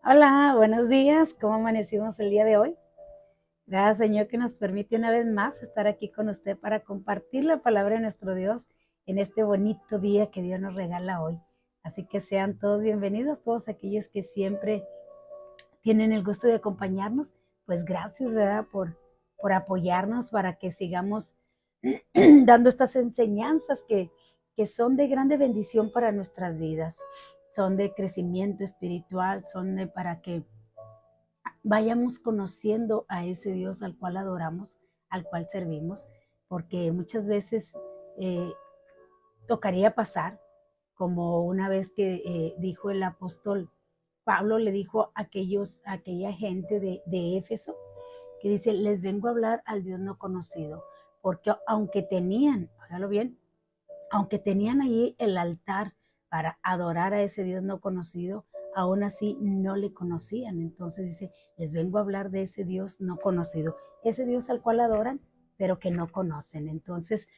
Hola, buenos días. ¿Cómo amanecimos el día de hoy? Gracias, Señor, que nos permite una vez más estar aquí con usted para compartir la palabra de nuestro Dios en este bonito día que Dios nos regala hoy. Así que sean todos bienvenidos, todos aquellos que siempre tienen el gusto de acompañarnos. Pues gracias, ¿verdad? Por apoyarnos para que sigamos dando estas enseñanzas que son de grande bendición para nuestras vidas. Son de crecimiento espiritual, son de para que vayamos conociendo a ese Dios al cual adoramos, al cual servimos, porque muchas veces eh, tocaría pasar, como una vez que dijo el apóstol Pablo, le dijo a aquella gente de Éfeso, que dice, les vengo a hablar al Dios no conocido, porque aunque tenían, hágalo bien, aunque tenían allí el altar para adorar a ese Dios no conocido, aún así no le conocían. Entonces dice, les vengo a hablar de ese Dios no conocido, ese Dios al cual adoran, pero que no conocen. Entonces,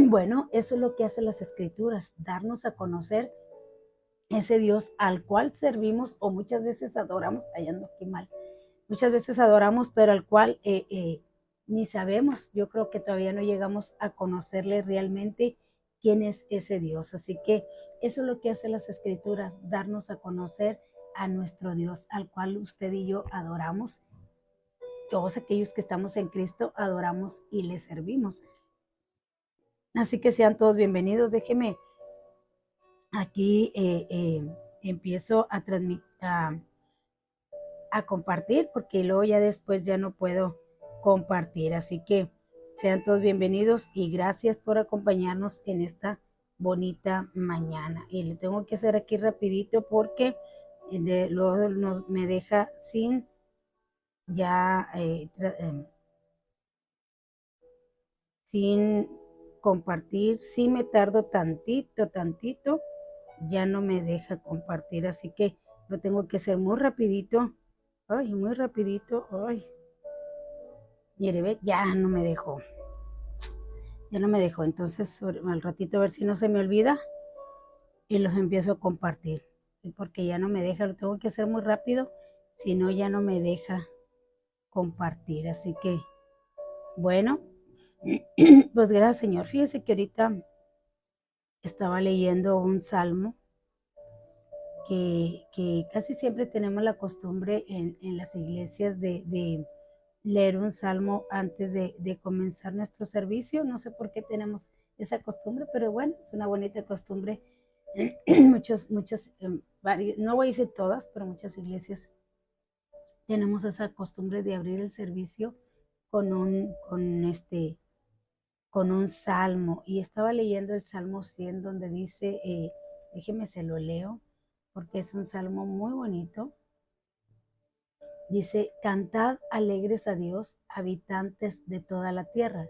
bueno, eso es lo que hacen las escrituras, darnos a conocer ese Dios al cual servimos o muchas veces adoramos, allá ando aquí mal, muchas veces adoramos, pero al cual ni sabemos. Yo creo que todavía no llegamos a conocerle realmente quién es ese Dios. Así que eso es lo que hacen las escrituras, darnos a conocer a nuestro Dios, al cual usted y yo adoramos. Todos aquellos que estamos en Cristo adoramos y le servimos. Así que sean todos bienvenidos. Déjeme aquí empiezo a transmitir, a compartir, porque luego ya después ya no puedo compartir. Así que sean todos bienvenidos y gracias por acompañarnos en esta bonita mañana. Y le tengo que hacer aquí rapidito porque luego me deja sin ya sin compartir. Si me tardo tantito, ya no me deja compartir. Así que lo tengo que hacer muy rapidito. Ay, muy rapidito. Ay, mire, ve, ya no me dejó, entonces al ratito a ver si no se me olvida y los empiezo a compartir, porque ya no me deja, lo tengo que hacer muy rápido, si no ya no me deja compartir, así que bueno, pues gracias Señor. Fíjese que ahorita estaba leyendo un salmo que casi siempre tenemos la costumbre en las iglesias de leer un salmo antes de comenzar nuestro servicio. No sé por qué tenemos esa costumbre, pero bueno, es una bonita costumbre. Muchas, no voy a decir todas, pero muchas iglesias tenemos esa costumbre de abrir el servicio con un salmo. Y estaba leyendo el Salmo 100 donde dice, déjeme se lo leo, porque es un salmo muy bonito. Dice, cantad alegres a Dios, habitantes de toda la tierra.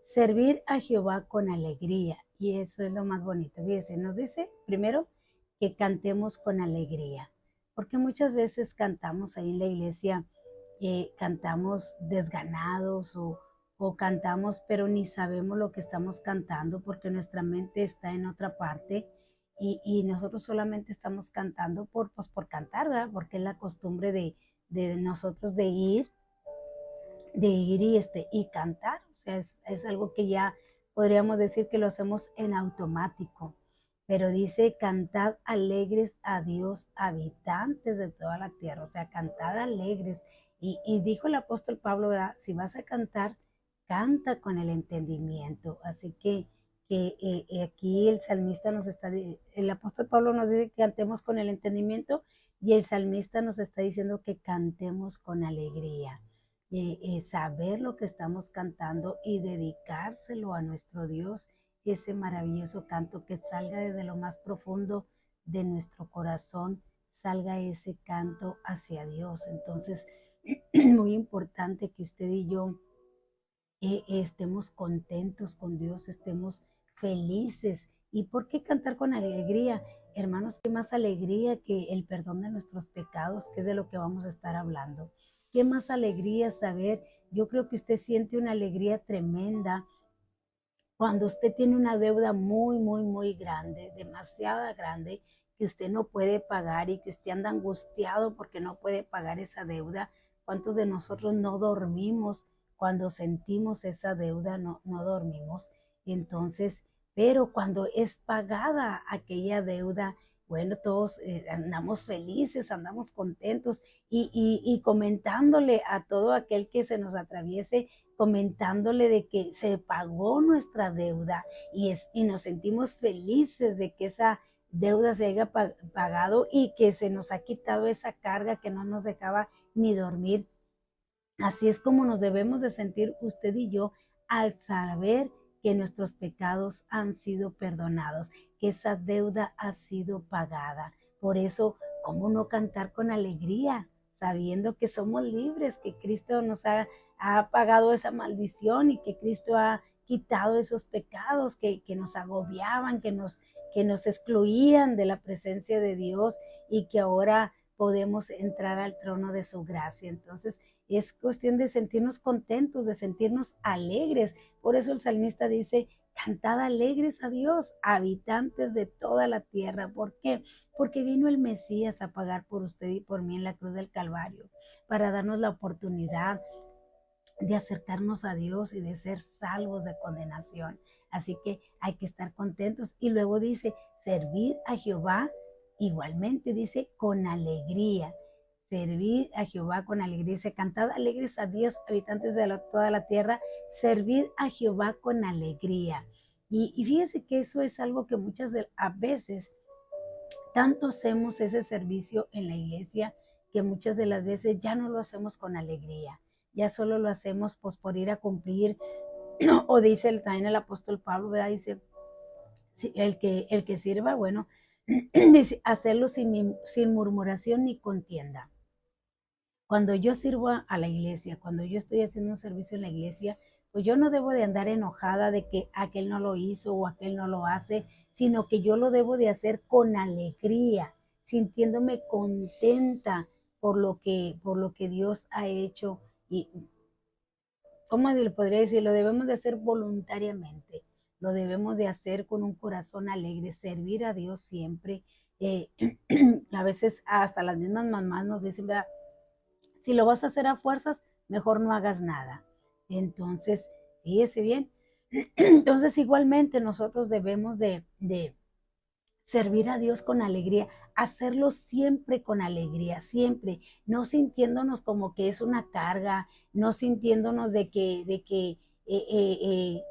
Servir a Jehová con alegría. Y eso es lo más bonito. Fíjense, nos dice primero que cantemos con alegría. Porque muchas veces cantamos ahí en la iglesia, cantamos desganados o cantamos, pero ni sabemos lo que estamos cantando porque nuestra mente está en otra parte. Y nosotros solamente estamos cantando pues, por cantar, ¿verdad? Porque es la costumbre de nosotros de ir y cantar. O sea, es algo que ya podríamos decir que lo hacemos en automático. Pero dice, cantad alegres a Dios, habitantes de toda la tierra. O sea, cantad alegres. Y dijo el apóstol Pablo, ¿verdad? Si vas a cantar, canta con el entendimiento. Así que aquí el salmista el apóstol Pablo nos dice que cantemos con el entendimiento y el salmista nos está diciendo que cantemos con alegría. Saber lo que estamos cantando y dedicárselo a nuestro Dios, ese maravilloso canto que salga desde lo más profundo de nuestro corazón, salga ese canto hacia Dios. Entonces, muy importante que usted y yo estemos contentos con Dios, estemos felices. ¿Y por qué cantar con alegría? Hermanos, qué más alegría que el perdón de nuestros pecados, que es de lo que vamos a estar hablando. Qué más alegría saber, yo creo que usted siente una alegría tremenda cuando usted tiene una deuda muy grande, demasiada grande, que usted no puede pagar y que usted anda angustiado porque no puede pagar esa deuda. ¿Cuántos de nosotros no dormimos cuando sentimos esa deuda? No dormimos. Entonces, pero cuando es pagada aquella deuda, bueno, todos andamos felices, andamos contentos y comentándole a todo aquel que se nos atraviese, comentándole de que se pagó nuestra deuda y nos sentimos felices de que esa deuda se haya pagado y que se nos ha quitado esa carga que no nos dejaba ni dormir. Así es como nos debemos de sentir usted y yo al saber que nuestros pecados han sido perdonados, que esa deuda ha sido pagada. Por eso, ¿cómo no cantar con alegría, sabiendo que somos libres, que Cristo nos ha pagado esa maldición y que Cristo ha quitado esos pecados que nos agobiaban, que nos excluían de la presencia de Dios y que ahora podemos entrar al trono de su gracia? Entonces, es cuestión de sentirnos contentos, de sentirnos alegres. Por eso el salmista dice, cantad alegres a Dios, habitantes de toda la tierra. ¿Por qué? Porque vino el Mesías a pagar por usted y por mí en la cruz del Calvario, para darnos la oportunidad de acercarnos a Dios y de ser salvos de condenación. Así que hay que estar contentos. Y luego dice, servir a Jehová, igualmente dice, con alegría. Servid a Jehová con alegría. Dice, cantad alegres a Dios, habitantes de toda la tierra. Servid a Jehová con alegría. Y fíjese que eso es algo que a veces tanto hacemos ese servicio en la iglesia que muchas de las veces ya no lo hacemos con alegría. Ya solo lo hacemos pues por ir a cumplir. O dice también el apóstol Pablo, ¿verdad? Dice, el que sirva, bueno, dice, hacerlo sin murmuración ni contienda. Cuando yo sirvo a la iglesia, cuando yo estoy haciendo un servicio en la iglesia, pues yo no debo de andar enojada de que aquel no lo hizo o aquel no lo hace, sino que yo lo debo de hacer con alegría, sintiéndome contenta por lo que Dios ha hecho. Y, ¿cómo le podría decir? Lo debemos de hacer voluntariamente, lo debemos de hacer con un corazón alegre, servir a Dios siempre. Eh, a veces hasta las mismas mamás nos dicen, ¿verdad? Si lo vas a hacer a fuerzas, mejor no hagas nada. Entonces, fíjese bien. Entonces, igualmente nosotros debemos de servir a Dios con alegría, hacerlo siempre con alegría, siempre, no sintiéndonos como que es una carga, no sintiéndonos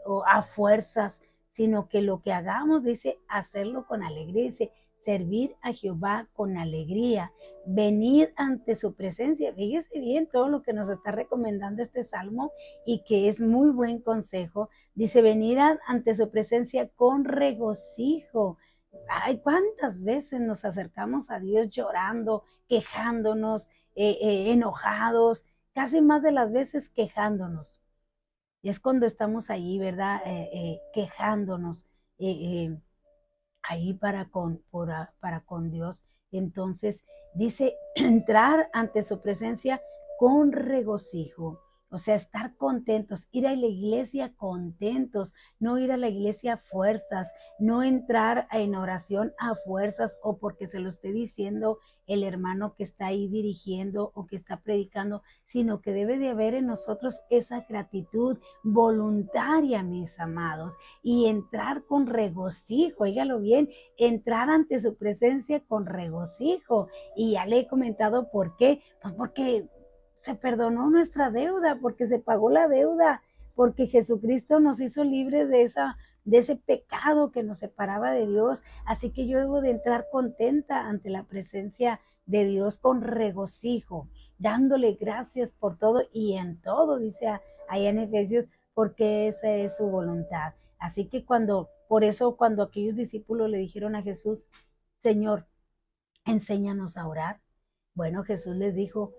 o a fuerzas, sino que lo que hagamos, dice, hacerlo con alegría, dice, servir a Jehová con alegría, venir ante su presencia. Fíjese bien todo lo que nos está recomendando este salmo y que es muy buen consejo. Dice, venir ante su presencia con regocijo. Ay, ¿cuántas veces nos acercamos a Dios llorando, quejándonos, enojados? Casi más de las veces quejándonos. Y es cuando estamos ahí, ¿verdad? Quejándonos ahí para con Dios. Entonces dice, entrar ante su presencia con regocijo. O sea, estar contentos, ir a la iglesia contentos, no ir a la iglesia a fuerzas, no entrar en oración a fuerzas o porque se lo esté diciendo el hermano que está ahí dirigiendo o que está predicando, sino que debe de haber en nosotros esa gratitud voluntaria, mis amados, y entrar con regocijo, óigalo bien, entrar ante su presencia con regocijo. Y ya le he comentado por qué, pues porque se perdonó nuestra deuda, porque se pagó la deuda, porque Jesucristo nos hizo libres de ese pecado que nos separaba de Dios. Así que yo debo de entrar contenta ante la presencia de Dios con regocijo, dándole gracias por todo y en todo, dice ahí en Efesios, porque esa es su voluntad. Así que por eso cuando aquellos discípulos le dijeron a Jesús, Señor, enséñanos a orar. Bueno, Jesús les dijo,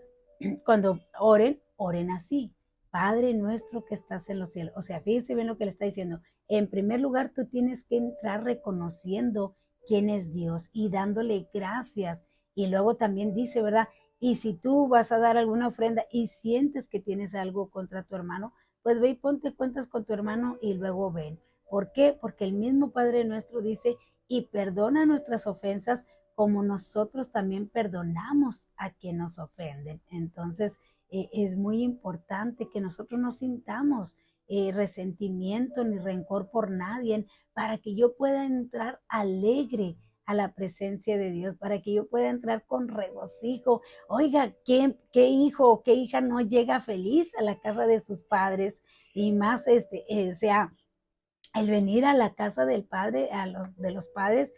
cuando oren, oren así. Padre nuestro que estás en los cielos. O sea, fíjense bien lo que le está diciendo. En primer lugar, tú tienes que entrar reconociendo quién es Dios y dándole gracias. Y luego también dice, ¿verdad? Y si tú vas a dar alguna ofrenda y sientes que tienes algo contra tu hermano, pues ve y ponte cuentas con tu hermano y luego ven. ¿Por qué? Porque el mismo Padre nuestro dice, y perdona nuestras ofensas como nosotros también perdonamos a quien nos ofenden. Entonces, es muy importante que nosotros no sintamos resentimiento ni rencor por nadie, para que yo pueda entrar alegre a la presencia de Dios, para que yo pueda entrar con regocijo. Oiga, ¿qué hijo o qué hija no llega feliz a la casa de sus padres? Y más, o sea, el venir a la casa del padre, de los padres,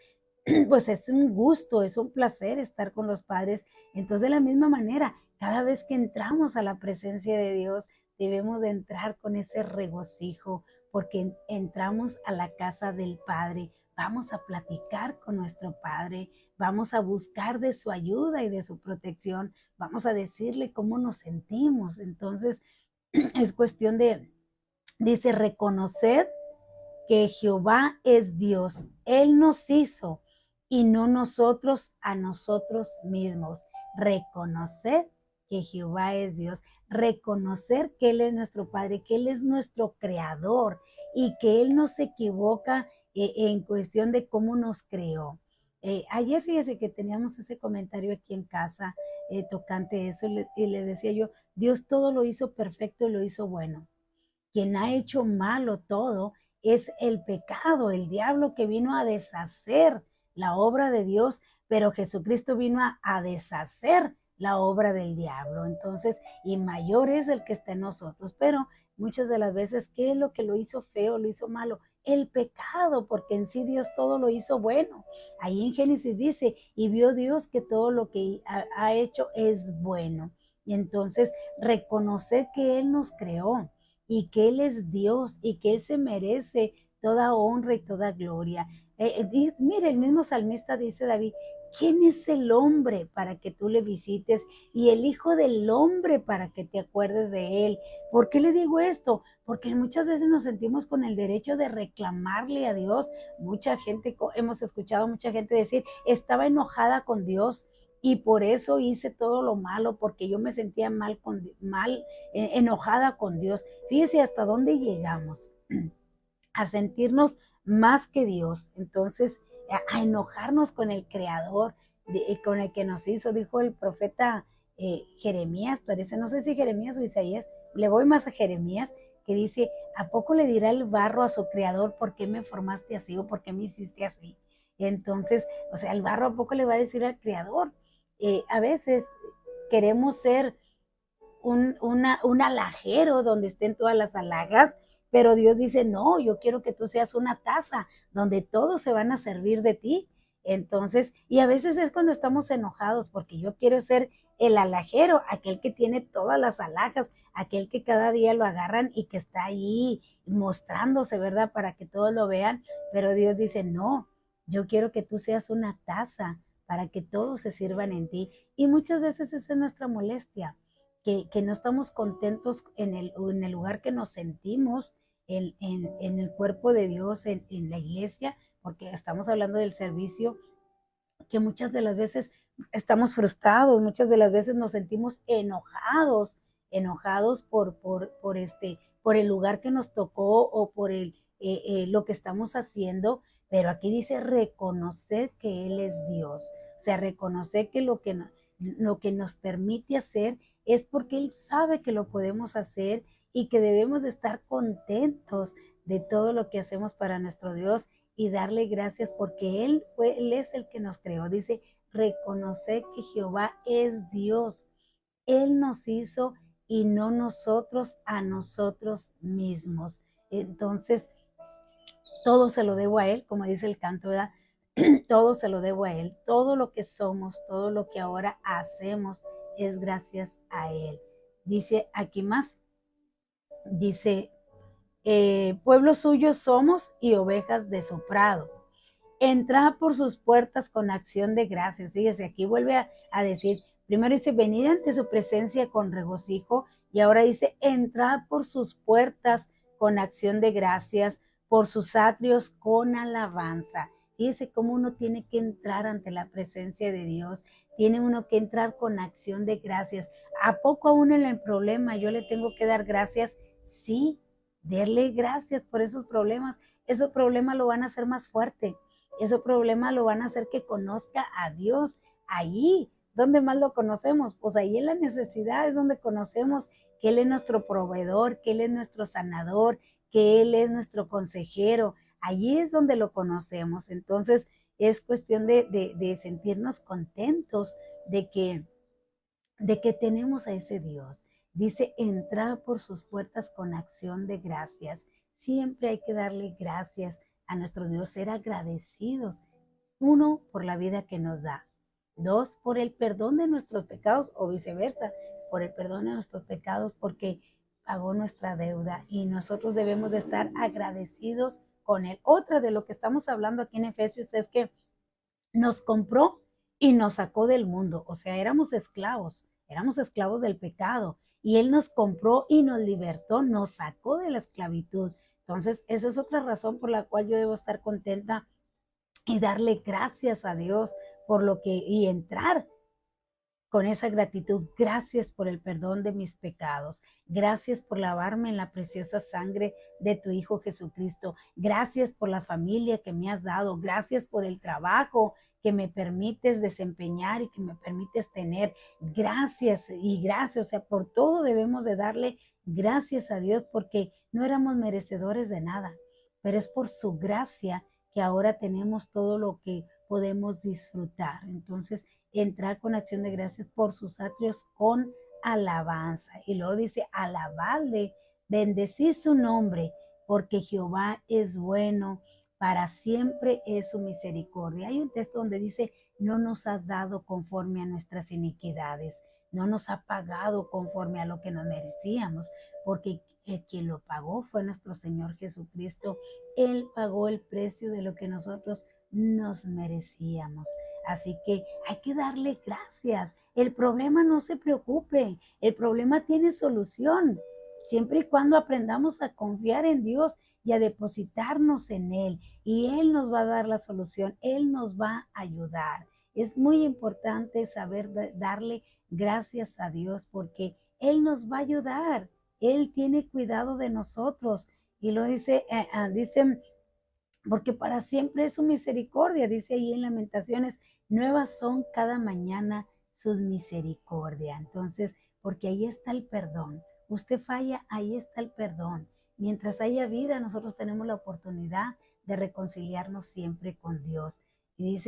pues es un gusto, es un placer estar con los padres. Entonces, de la misma manera, cada vez que entramos a la presencia de Dios, debemos de entrar con ese regocijo, porque entramos a la casa del Padre, vamos a platicar con nuestro Padre, vamos a buscar de su ayuda y de su protección, vamos a decirle cómo nos sentimos. Entonces, es cuestión dice, reconocer que Jehová es Dios. Él nos hizo y no nosotros a nosotros mismos. Reconocer que Jehová es Dios. Reconocer que Él es nuestro Padre, que Él es nuestro Creador y que Él no se equivoca en cuestión de cómo nos creó. Ayer fíjese que teníamos ese comentario aquí en casa tocante eso y le decía yo, Dios todo lo hizo perfecto y lo hizo bueno. Quien ha hecho malo todo es el pecado, el diablo que vino a deshacer la obra de Dios, pero Jesucristo vino a deshacer la obra del diablo. Entonces, y mayor es el que está en nosotros. Pero muchas de las veces, ¿qué es lo que lo hizo feo, lo hizo malo? El pecado, porque en sí Dios todo lo hizo bueno. Ahí en Génesis dice, y vio Dios que todo lo que ha hecho es bueno. Y entonces, reconocer que Él nos creó y que Él es Dios y que Él se merece toda honra y toda gloria. Mire, el mismo salmista dice David, ¿quién es el hombre para que tú le visites y el hijo del hombre para que te acuerdes de él? ¿Por qué le digo esto? Porque muchas veces nos sentimos con el derecho de reclamarle a Dios. Mucha gente, hemos escuchado a mucha gente decir, estaba enojada con Dios y por eso hice todo lo malo, porque yo me sentía enojada con Dios. Fíjese hasta dónde llegamos, a sentirnos más que Dios. Entonces, a enojarnos con el Creador, con el que nos hizo. Dijo el profeta Jeremías, parece, no sé si Jeremías o Isaías, le voy más a Jeremías, que dice, ¿a poco le dirá el barro a su Creador, por qué me formaste así o por qué me hiciste así? Entonces, o sea, el barro a poco le va a decir al Creador. A veces queremos ser un alajero donde estén todas las alhajas, pero Dios dice, no, yo quiero que tú seas una taza donde todos se van a servir de ti. Entonces, y a veces es cuando estamos enojados, porque yo quiero ser el alajero, aquel que tiene todas las alhajas, aquel que cada día lo agarran y que está ahí mostrándose, ¿verdad? Para que todos lo vean, pero Dios dice, no, yo quiero que tú seas una taza para que todos se sirvan en ti. Y muchas veces esa es nuestra molestia, que no estamos contentos en el lugar que nos sentimos, en el cuerpo de Dios, en la iglesia, porque estamos hablando del servicio, que muchas de las veces estamos frustrados, muchas de las veces nos sentimos enojados por el lugar que nos tocó o por lo que estamos haciendo, pero aquí dice reconocer que Él es Dios, o sea, reconocer que lo que nos permite hacer es porque Él sabe que lo podemos hacer y que debemos de estar contentos de todo lo que hacemos para nuestro Dios y darle gracias porque Él es el que nos creó. Dice, reconocer que Jehová es Dios. Él nos hizo y no nosotros a nosotros mismos. Entonces, todo se lo debo a Él, como dice el canto, ¿verdad? Todo se lo debo a Él. Todo lo que somos, todo lo que ahora hacemos es gracias a Él. Dice aquí más, dice, pueblo suyo somos y ovejas de su prado. Entrad por sus puertas con acción de gracias. Fíjese, aquí vuelve a decir, primero dice, venid ante su presencia con regocijo, y ahora dice, entrad por sus puertas con acción de gracias, por sus atrios con alabanza. Fíjese cómo uno tiene que entrar ante la presencia de Dios, tiene uno que entrar con acción de gracias. ¿A poco aún en el problema yo le tengo que dar gracias? Sí, darle gracias por esos problemas lo van a hacer más fuerte. ese problema lo van a hacer que conozca a Dios allí. ¿Dónde más lo conocemos? Pues ahí en la necesidad es donde conocemos que Él es nuestro proveedor, que Él es nuestro sanador, que Él es nuestro consejero. Allí es donde lo conocemos. Entonces es cuestión de sentirnos contentos de que tenemos a ese Dios. Dice, entrar por sus puertas con acción de gracias. Siempre hay que darle gracias a nuestro Dios, ser agradecidos. Uno, por la vida que nos da. Dos, por el perdón de nuestros pecados o viceversa, por el perdón de nuestros pecados porque pagó nuestra deuda y nosotros debemos de estar agradecidos con Él. Otra de lo que estamos hablando aquí en Efesios es que nos compró y nos sacó del mundo. O sea, éramos esclavos del pecado. Y Él nos compró y nos libertó, nos sacó de la esclavitud. Entonces, esa es otra razón por la cual yo debo estar contenta y darle gracias a Dios por lo que, y entrar con esa gratitud. Gracias por el perdón de mis pecados. Gracias por lavarme en la preciosa sangre de tu Hijo Jesucristo. Gracias por la familia que me has dado. Gracias por el trabajo que me permites desempeñar y que me permites tener. Gracias y gracias. O sea, por todo debemos de darle gracias a Dios porque no éramos merecedores de nada, pero es por su gracia que ahora tenemos todo lo que podemos disfrutar. Entonces, entrar con acción de gracias por sus atrios con alabanza. Y luego dice, alabadle, bendecid su nombre, porque Jehová es bueno, para siempre es su misericordia. Hay un texto donde dice, no nos has dado conforme a nuestras iniquidades, no nos ha pagado conforme a lo que nos merecíamos, porque quien lo pagó fue nuestro Señor Jesucristo. Él pagó el precio de lo que nosotros nos merecíamos. Así que hay que darle gracias. El problema, no se preocupe, el problema tiene solución, siempre y cuando aprendamos a confiar en Dios y a depositarnos en Él. Y Él nos va a dar la solución, Él nos va a ayudar. Es muy importante saber darle gracias a Dios porque Él nos va a ayudar. Él tiene cuidado de nosotros. Y lo dice, porque para siempre es su misericordia, dice ahí en Lamentaciones, nuevas son cada mañana sus misericordias. Entonces, porque ahí está el perdón. Usted falla, ahí está el perdón. Mientras haya vida, nosotros tenemos la oportunidad de reconciliarnos siempre con Dios. Y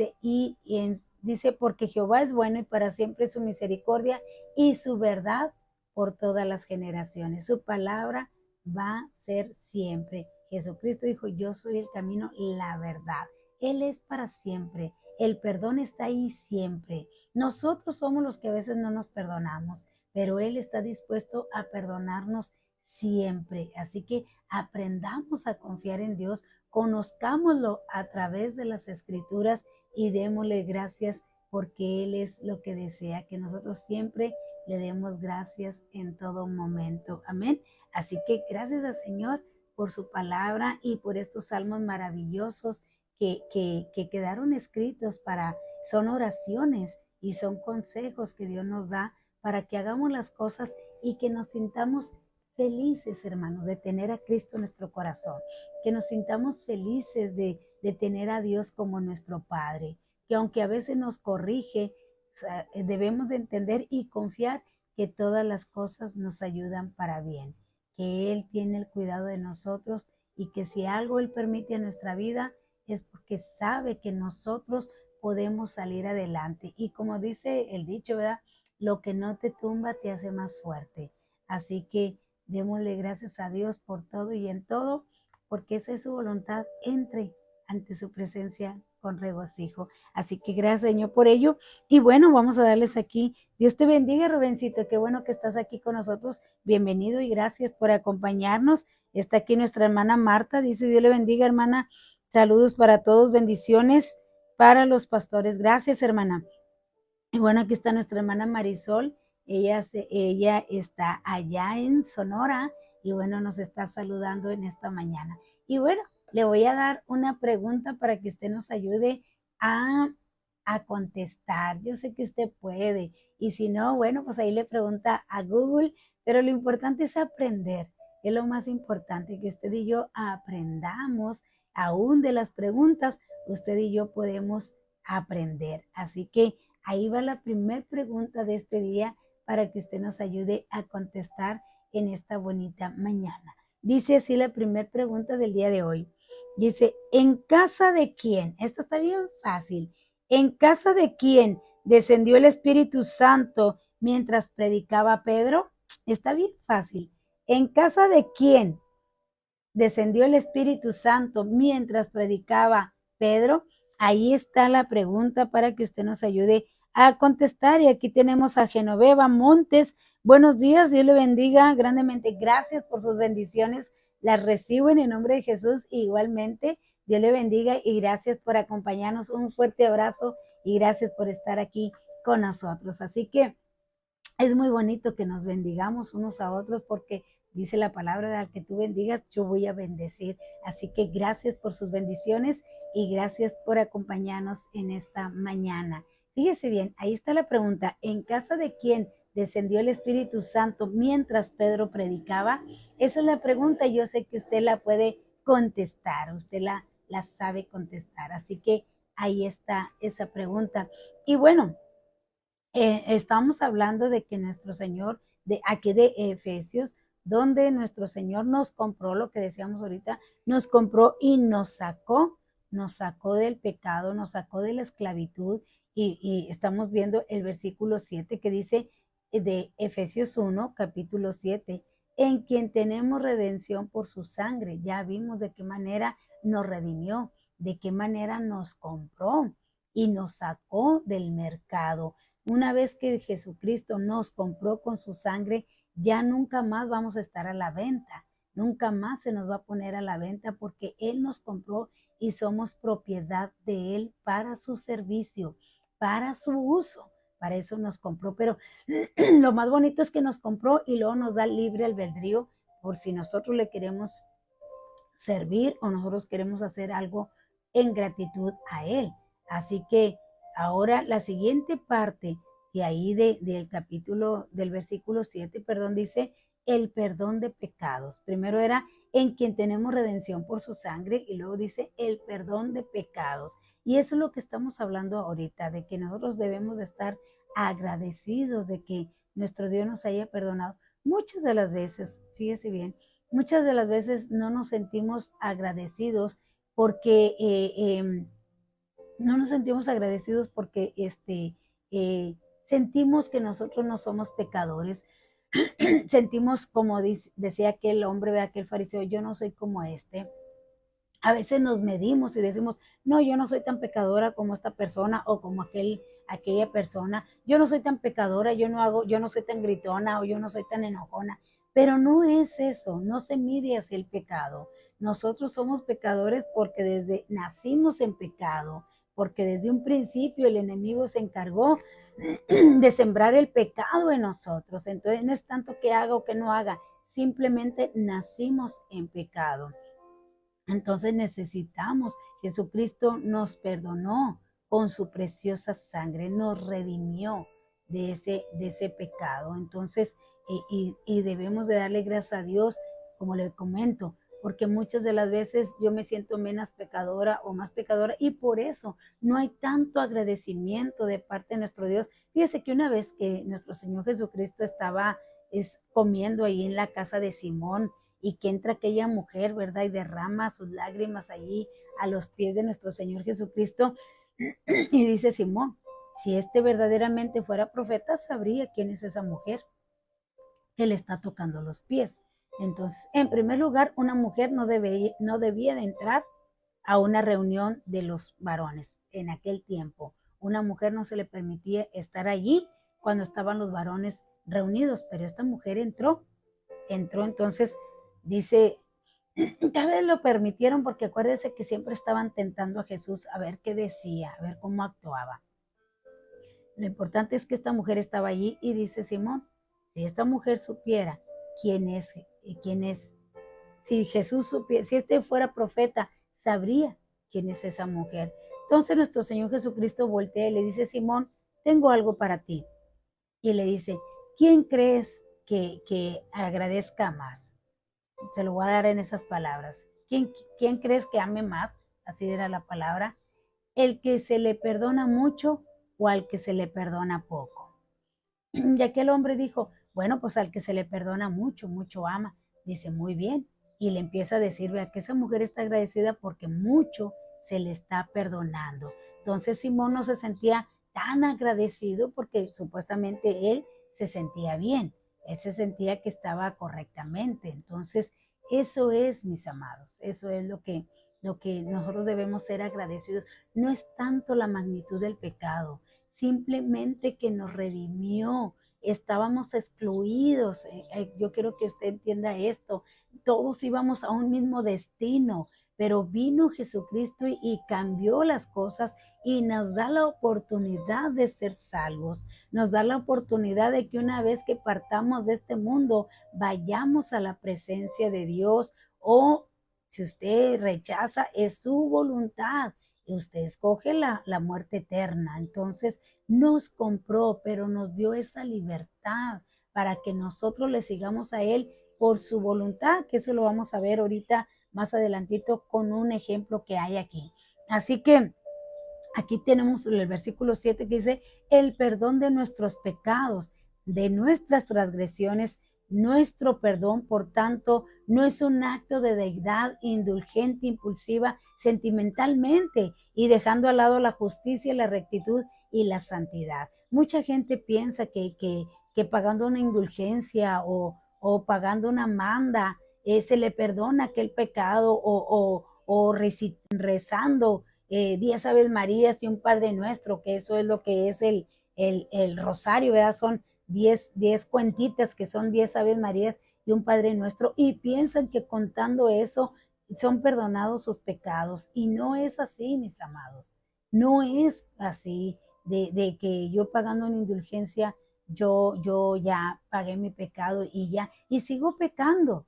dice, porque Jehová es bueno y para siempre su misericordia y su verdad por todas las generaciones. Su palabra va a ser siempre. Jesucristo dijo, yo soy el camino, la verdad. Él es para siempre. El perdón está ahí siempre. Nosotros somos los que a veces no nos perdonamos, pero Él está dispuesto a perdonarnos siempre. Así que aprendamos a confiar en Dios, conozcámoslo a través de las Escrituras y démosle gracias porque Él es lo que desea, que nosotros siempre le demos gracias en todo momento. Amén. Así que gracias al Señor por su palabra y por estos salmos maravillosos que quedaron escritos son oraciones y son consejos que Dios nos da para que hagamos las cosas y que nos sintamos felices, hermanos, de tener a Cristo en nuestro corazón, que nos sintamos felices de tener a Dios como nuestro Padre, que aunque a veces nos corrige, debemos de entender y confiar que todas las cosas nos ayudan para bien, que Él tiene el cuidado de nosotros y que si algo Él permite en nuestra vida es porque sabe que nosotros podemos salir adelante. Y como dice el dicho, ¿verdad? Lo que no te tumba te hace más fuerte. Así que démosle gracias a Dios por todo y en todo, porque esa es su voluntad. Entre ante su presencia con regocijo. Así que gracias, Señor, por ello. Y bueno, vamos a darles aquí. Dios te bendiga, Rubencito. Qué bueno que estás aquí con nosotros. Bienvenido y gracias por acompañarnos. Está aquí nuestra hermana Marta. Dice, Dios le bendiga, hermana. Saludos para todos. Bendiciones para los pastores. Gracias, hermana. Y bueno, aquí está nuestra hermana Marisol. Ella está allá en Sonora y bueno, nos está saludando en esta mañana. Y bueno, le voy a dar una pregunta para que usted nos ayude a, a contestar. Yo sé que usted puede y si no, bueno, pues ahí le pregunta a Google, pero lo importante es aprender. Es lo más importante, que usted y yo aprendamos aún de las preguntas, usted y yo podemos aprender. Así que ahí va la primera pregunta de este día para que usted nos ayude a contestar en esta bonita mañana. Dice así la primera pregunta del día de hoy. Dice, ¿en casa de quién? Esta está bien fácil. ¿En casa de quién descendió el Espíritu Santo mientras predicaba Pedro? Está bien fácil. ¿En casa de quién descendió el Espíritu Santo mientras predicaba Pedro? Ahí está la pregunta para que usted nos ayude a contestar. Y aquí tenemos a Genoveva Montes. Buenos días, Dios le bendiga grandemente. Gracias por sus bendiciones. Las recibo en el nombre de Jesús. Igualmente, Dios le bendiga y gracias por acompañarnos. Un fuerte abrazo y gracias por estar aquí con nosotros. Así que es muy bonito que nos bendigamos unos a otros porque dice la palabra, al que tú bendigas, yo voy a bendecir. Así que gracias por sus bendiciones y gracias por acompañarnos en esta mañana. Fíjese bien, ahí está la pregunta. ¿En casa de quién descendió el Espíritu Santo mientras Pedro predicaba? Esa es la pregunta y yo sé que usted la puede contestar, usted la sabe contestar. Así que ahí está esa pregunta. Y bueno, estamos hablando de que nuestro Señor, de aquí de Efesios, donde nuestro Señor nos compró, lo que decíamos ahorita, nos compró y nos sacó del pecado, nos sacó de la esclavitud, y estamos viendo el versículo 7 que dice de Efesios 1, capítulo 7, en quien tenemos redención por su sangre. Ya vimos de qué manera nos redimió, de qué manera nos compró y nos sacó del mercado. Una vez que Jesucristo nos compró con su sangre, ya nunca más vamos a estar a la venta, nunca más se nos va a poner a la venta porque Él nos compró y somos propiedad de Él para su servicio, para su uso. Para eso nos compró, pero lo más bonito es que nos compró y luego nos da libre albedrío por si nosotros le queremos servir o nosotros queremos hacer algo en gratitud a Él. Así que ahora la siguiente parte de ahí del capítulo, del versículo 7, perdón, dice el perdón de pecados. Primero era en quien tenemos redención por su sangre y luego dice el perdón de pecados. Y eso es lo que estamos hablando ahorita, de que nosotros debemos de estar agradecidos de que nuestro Dios nos haya perdonado. Muchas de las veces, fíjese bien, muchas de las veces no nos sentimos agradecidos porque no nos sentimos agradecidos porque sentimos que nosotros no somos pecadores. Sentimos como decía aquel hombre, aquel fariseo, yo no soy como este. A veces nos medimos y decimos, no, yo no soy tan pecadora como esta persona o como aquella persona. Yo no soy tan pecadora, yo no soy tan gritona o yo no soy tan enojona. Pero no es eso, no se mide hacia el pecado. Nosotros somos pecadores porque desde nacimos en pecado, porque desde un principio el enemigo se encargó de sembrar el pecado en nosotros. Entonces no es tanto que haga o que no haga, simplemente nacimos en pecado. Entonces necesitamos, Jesucristo nos perdonó con su preciosa sangre, nos redimió de ese pecado. Entonces, y debemos de darle gracias a Dios, como le comento, porque muchas de las veces yo me siento menos pecadora o más pecadora y por eso no hay tanto agradecimiento de parte de nuestro Dios. Fíjese que una vez que nuestro Señor Jesucristo estaba comiendo ahí en la casa de Simón, y que entra aquella mujer, ¿verdad? Y derrama sus lágrimas allí a los pies de nuestro Señor Jesucristo. Y dice Simón, si este verdaderamente fuera profeta, sabría quién es esa mujer que le está tocando los pies. Entonces, en primer lugar, una mujer no debía de entrar a una reunión de los varones en aquel tiempo. Una mujer no se le permitía estar allí cuando estaban los varones reunidos, pero esta mujer entró entonces. Dice, tal vez lo permitieron porque acuérdense que siempre estaban tentando a Jesús a ver qué decía, a ver cómo actuaba. Lo importante es que esta mujer estaba allí y dice Simón, si esta mujer supiera quién es, si Jesús supiera, si este fuera profeta, sabría quién es esa mujer. Entonces nuestro Señor Jesucristo voltea y le dice, Simón, tengo algo para ti. Y le dice, ¿quién crees que agradezca más? Se lo voy a dar en esas palabras. ¿Quién crees que ame más? Así era la palabra. ¿El que se le perdona mucho o al que se le perdona poco? Y aquel hombre dijo, bueno, pues al que se le perdona mucho, mucho ama. Dice, muy bien. Y le empieza a decir, vea que esa mujer está agradecida porque mucho se le está perdonando. Entonces Simón no se sentía tan agradecido porque supuestamente él se sentía bien. Él se sentía que estaba correctamente. Entonces, eso es, mis amados, eso es lo que nosotros debemos ser agradecidos. No es tanto la magnitud del pecado, simplemente que nos redimió. Estábamos excluidos. Yo quiero que usted entienda esto. Todos íbamos a un mismo destino, pero vino Jesucristo y cambió las cosas y nos da la oportunidad de ser salvos. Nos da la oportunidad de que una vez que partamos de este mundo, vayamos a la presencia de Dios, o si usted rechaza, es su voluntad. Y usted escoge la muerte eterna. Entonces nos compró, pero nos dio esa libertad para que nosotros le sigamos a Él por su voluntad, que eso lo vamos a ver ahorita más adelantito con un ejemplo que hay aquí. Así que aquí tenemos el versículo 7 que dice, el perdón de nuestros pecados, de nuestras transgresiones, nuestro perdón, por tanto, no es un acto de deidad indulgente, impulsiva, sentimentalmente, y dejando al lado la justicia, la rectitud y la santidad. Mucha gente piensa que pagando una indulgencia o pagando una manda, se le perdona aquel pecado o rezando 10 Aves Marías y un Padre Nuestro, que eso es lo que es el rosario, ¿verdad? Son 10 cuentitas que son 10 Aves Marías y un Padre Nuestro, y piensan que contando eso son perdonados sus pecados, y no es así, mis amados, no es así, de que yo pagando una indulgencia, yo ya pagué mi pecado y ya, y sigo pecando,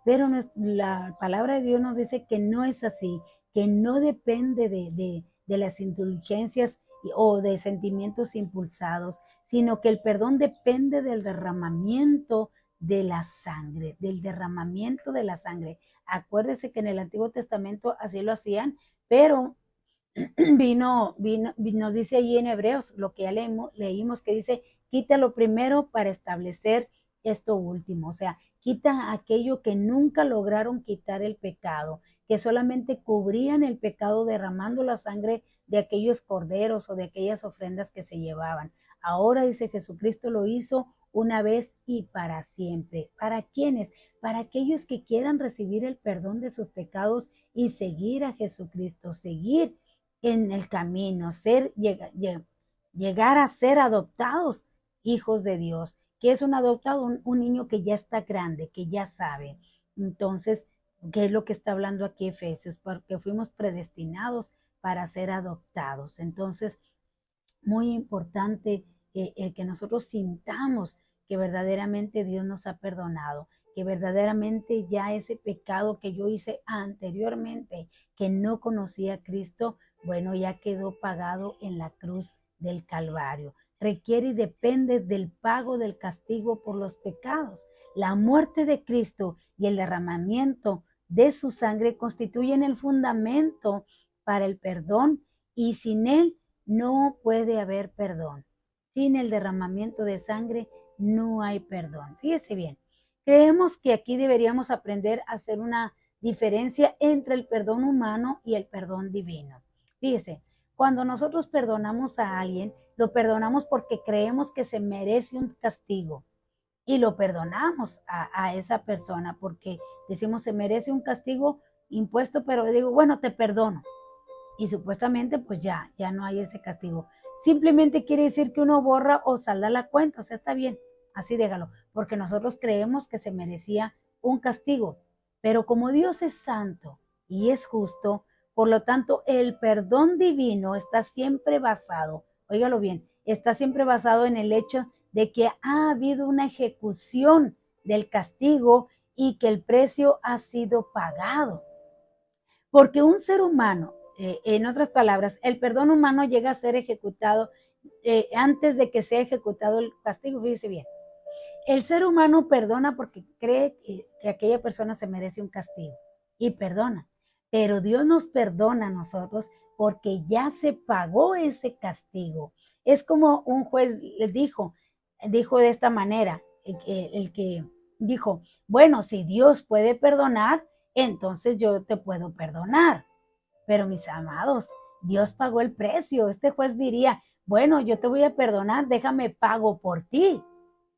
pero la palabra de Dios nos dice que no es así, que no depende de las indulgencias o de sentimientos impulsados, sino que el perdón depende del derramamiento de la sangre, del derramamiento de la sangre. Acuérdese que en el Antiguo Testamento así lo hacían, pero nos dice allí en Hebreos, lo que ya leímos, que dice, quita lo primero para establecer esto último. O sea, quita aquello que nunca lograron quitar el pecado, que solamente cubrían el pecado derramando la sangre de aquellos corderos o de aquellas ofrendas que se llevaban. Ahora, dice, Jesucristo lo hizo una vez y para siempre. ¿Para quiénes? Para aquellos que quieran recibir el perdón de sus pecados y seguir a Jesucristo, seguir en el camino, llegar a ser adoptados hijos de Dios. ¿Qué es un adoptado? Un niño que ya está grande, que ya sabe. Entonces, ¿qué es lo que está hablando aquí Efesios? Porque fuimos predestinados para ser adoptados. Entonces, muy importante el que nosotros sintamos que verdaderamente Dios nos ha perdonado, que verdaderamente ya ese pecado que yo hice anteriormente, que no conocía a Cristo, bueno, ya quedó pagado en la cruz del Calvario. Requiere y depende del pago del castigo por los pecados. La muerte de Cristo y el derramamiento de su sangre constituyen el fundamento para el perdón, y sin él no puede haber perdón. Sin el derramamiento de sangre no hay perdón. Fíjese bien, creemos que aquí deberíamos aprender a hacer una diferencia entre el perdón humano y el perdón divino. Fíjese, cuando nosotros perdonamos a alguien, lo perdonamos porque creemos que se merece un castigo, y lo perdonamos a esa persona porque decimos se merece un castigo impuesto, pero digo, bueno, te perdono, y supuestamente pues ya no hay ese castigo. Simplemente quiere decir que uno borra o salda la cuenta, o sea, está bien, así déjalo, porque nosotros creemos que se merecía un castigo, pero como Dios es santo y es justo, por lo tanto el perdón divino está siempre basado, óigalo bien, está siempre basado en el hecho de que ha habido una ejecución del castigo y que el precio ha sido pagado. Porque un ser humano, en otras palabras, el perdón humano llega a ser ejecutado antes de que sea ejecutado el castigo, fíjese bien. El ser humano perdona porque cree que aquella persona se merece un castigo y perdona, pero Dios nos perdona a nosotros porque ya se pagó ese castigo. Es como un juez le dijo de esta manera, el que dijo, bueno, si Dios puede perdonar, entonces yo te puedo perdonar. Pero mis amados, Dios pagó el precio. Este juez diría, bueno, yo te voy a perdonar, déjame pago por ti.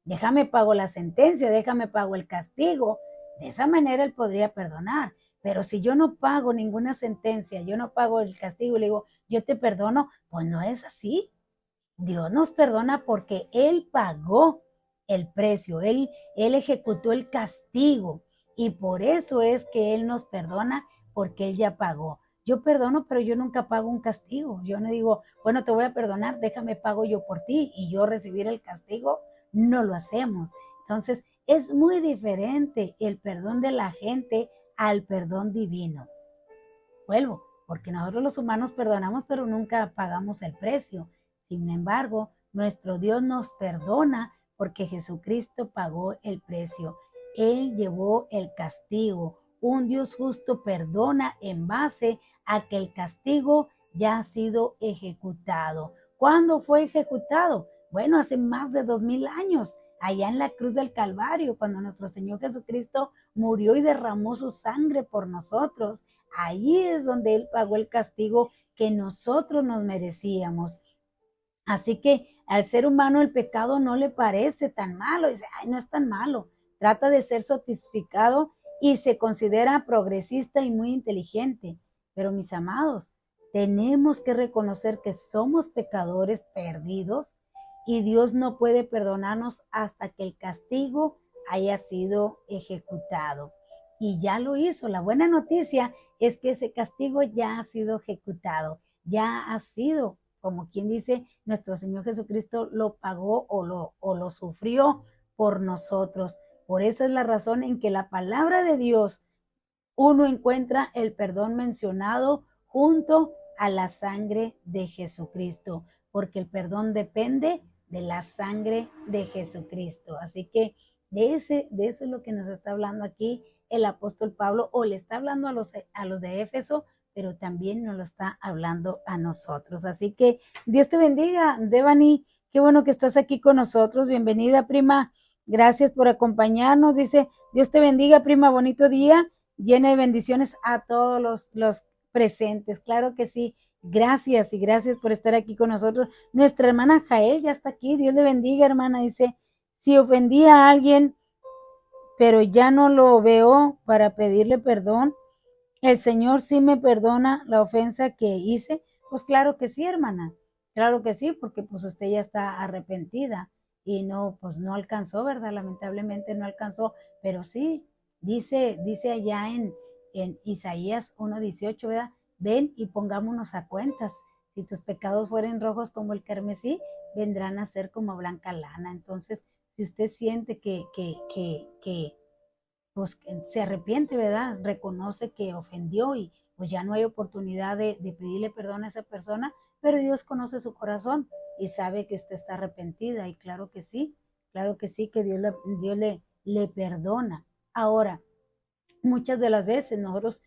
Déjame pago la sentencia, déjame pago el castigo. De esa manera él podría perdonar. Pero si yo no pago ninguna sentencia, yo no pago el castigo y le digo, yo te perdono, pues no es así. Dios nos perdona porque Él pagó el precio, Él ejecutó el castigo y por eso es que Él nos perdona porque Él ya pagó. Yo perdono, pero yo nunca pago un castigo. Yo no digo, bueno, te voy a perdonar, déjame pago yo por ti y yo recibir el castigo. No lo hacemos. Entonces, es muy diferente el perdón de la gente al perdón divino. Vuelvo, porque nosotros los humanos perdonamos, pero nunca pagamos el precio. Sin embargo, nuestro Dios nos perdona porque Jesucristo pagó el precio. Él llevó el castigo. Un Dios justo perdona en base a que el castigo ya ha sido ejecutado. ¿Cuándo fue ejecutado? Bueno, hace más de 2000 años, allá en la cruz del Calvario, cuando nuestro Señor Jesucristo murió y derramó su sangre por nosotros. Ahí es donde Él pagó el castigo que nosotros nos merecíamos. Así que al ser humano el pecado no le parece tan malo. Dice, ay, no es tan malo. Trata de ser satisficado y se considera progresista y muy inteligente. Pero mis amados, tenemos que reconocer que somos pecadores perdidos y Dios no puede perdonarnos hasta que el castigo haya sido ejecutado. Y ya lo hizo. La buena noticia es que ese castigo ya ha sido ejecutado, ya ha sido, como quien dice, nuestro Señor Jesucristo lo pagó o lo sufrió por nosotros. Por esa es la razón en que la palabra de Dios uno encuentra el perdón mencionado junto a la sangre de Jesucristo, porque el perdón depende de la sangre de Jesucristo. Así que de eso es lo que nos está hablando aquí el apóstol Pablo, o le está hablando a los de Éfeso, pero también nos lo está hablando a nosotros. Así que Dios te bendiga, Devani, qué bueno que estás aquí con nosotros. Bienvenida, prima. Gracias por acompañarnos. Dice, Dios te bendiga, prima, bonito día, llena de bendiciones a todos los presentes. Claro que sí. Gracias y gracias por estar aquí con nosotros. Nuestra hermana Jael ya está aquí. Dios le bendiga, hermana. Dice, si ofendí a alguien, pero ya no lo veo para pedirle perdón, el Señor sí me perdona la ofensa que hice. Pues claro que sí, hermana. Claro que sí, porque pues usted ya está arrepentida y no, pues no alcanzó, ¿verdad? Lamentablemente no alcanzó, pero sí, dice allá en Isaías 1:18, ¿verdad? Ven y pongámonos a cuentas. Si tus pecados fueren rojos como el carmesí, vendrán a ser como blanca lana. Entonces, si usted siente que pues se arrepiente, ¿verdad? Reconoce que ofendió y pues ya no hay oportunidad de pedirle perdón a esa persona, pero Dios conoce su corazón y sabe que usted está arrepentida y claro que sí, que Dios le perdona. Ahora, muchas de las veces nosotros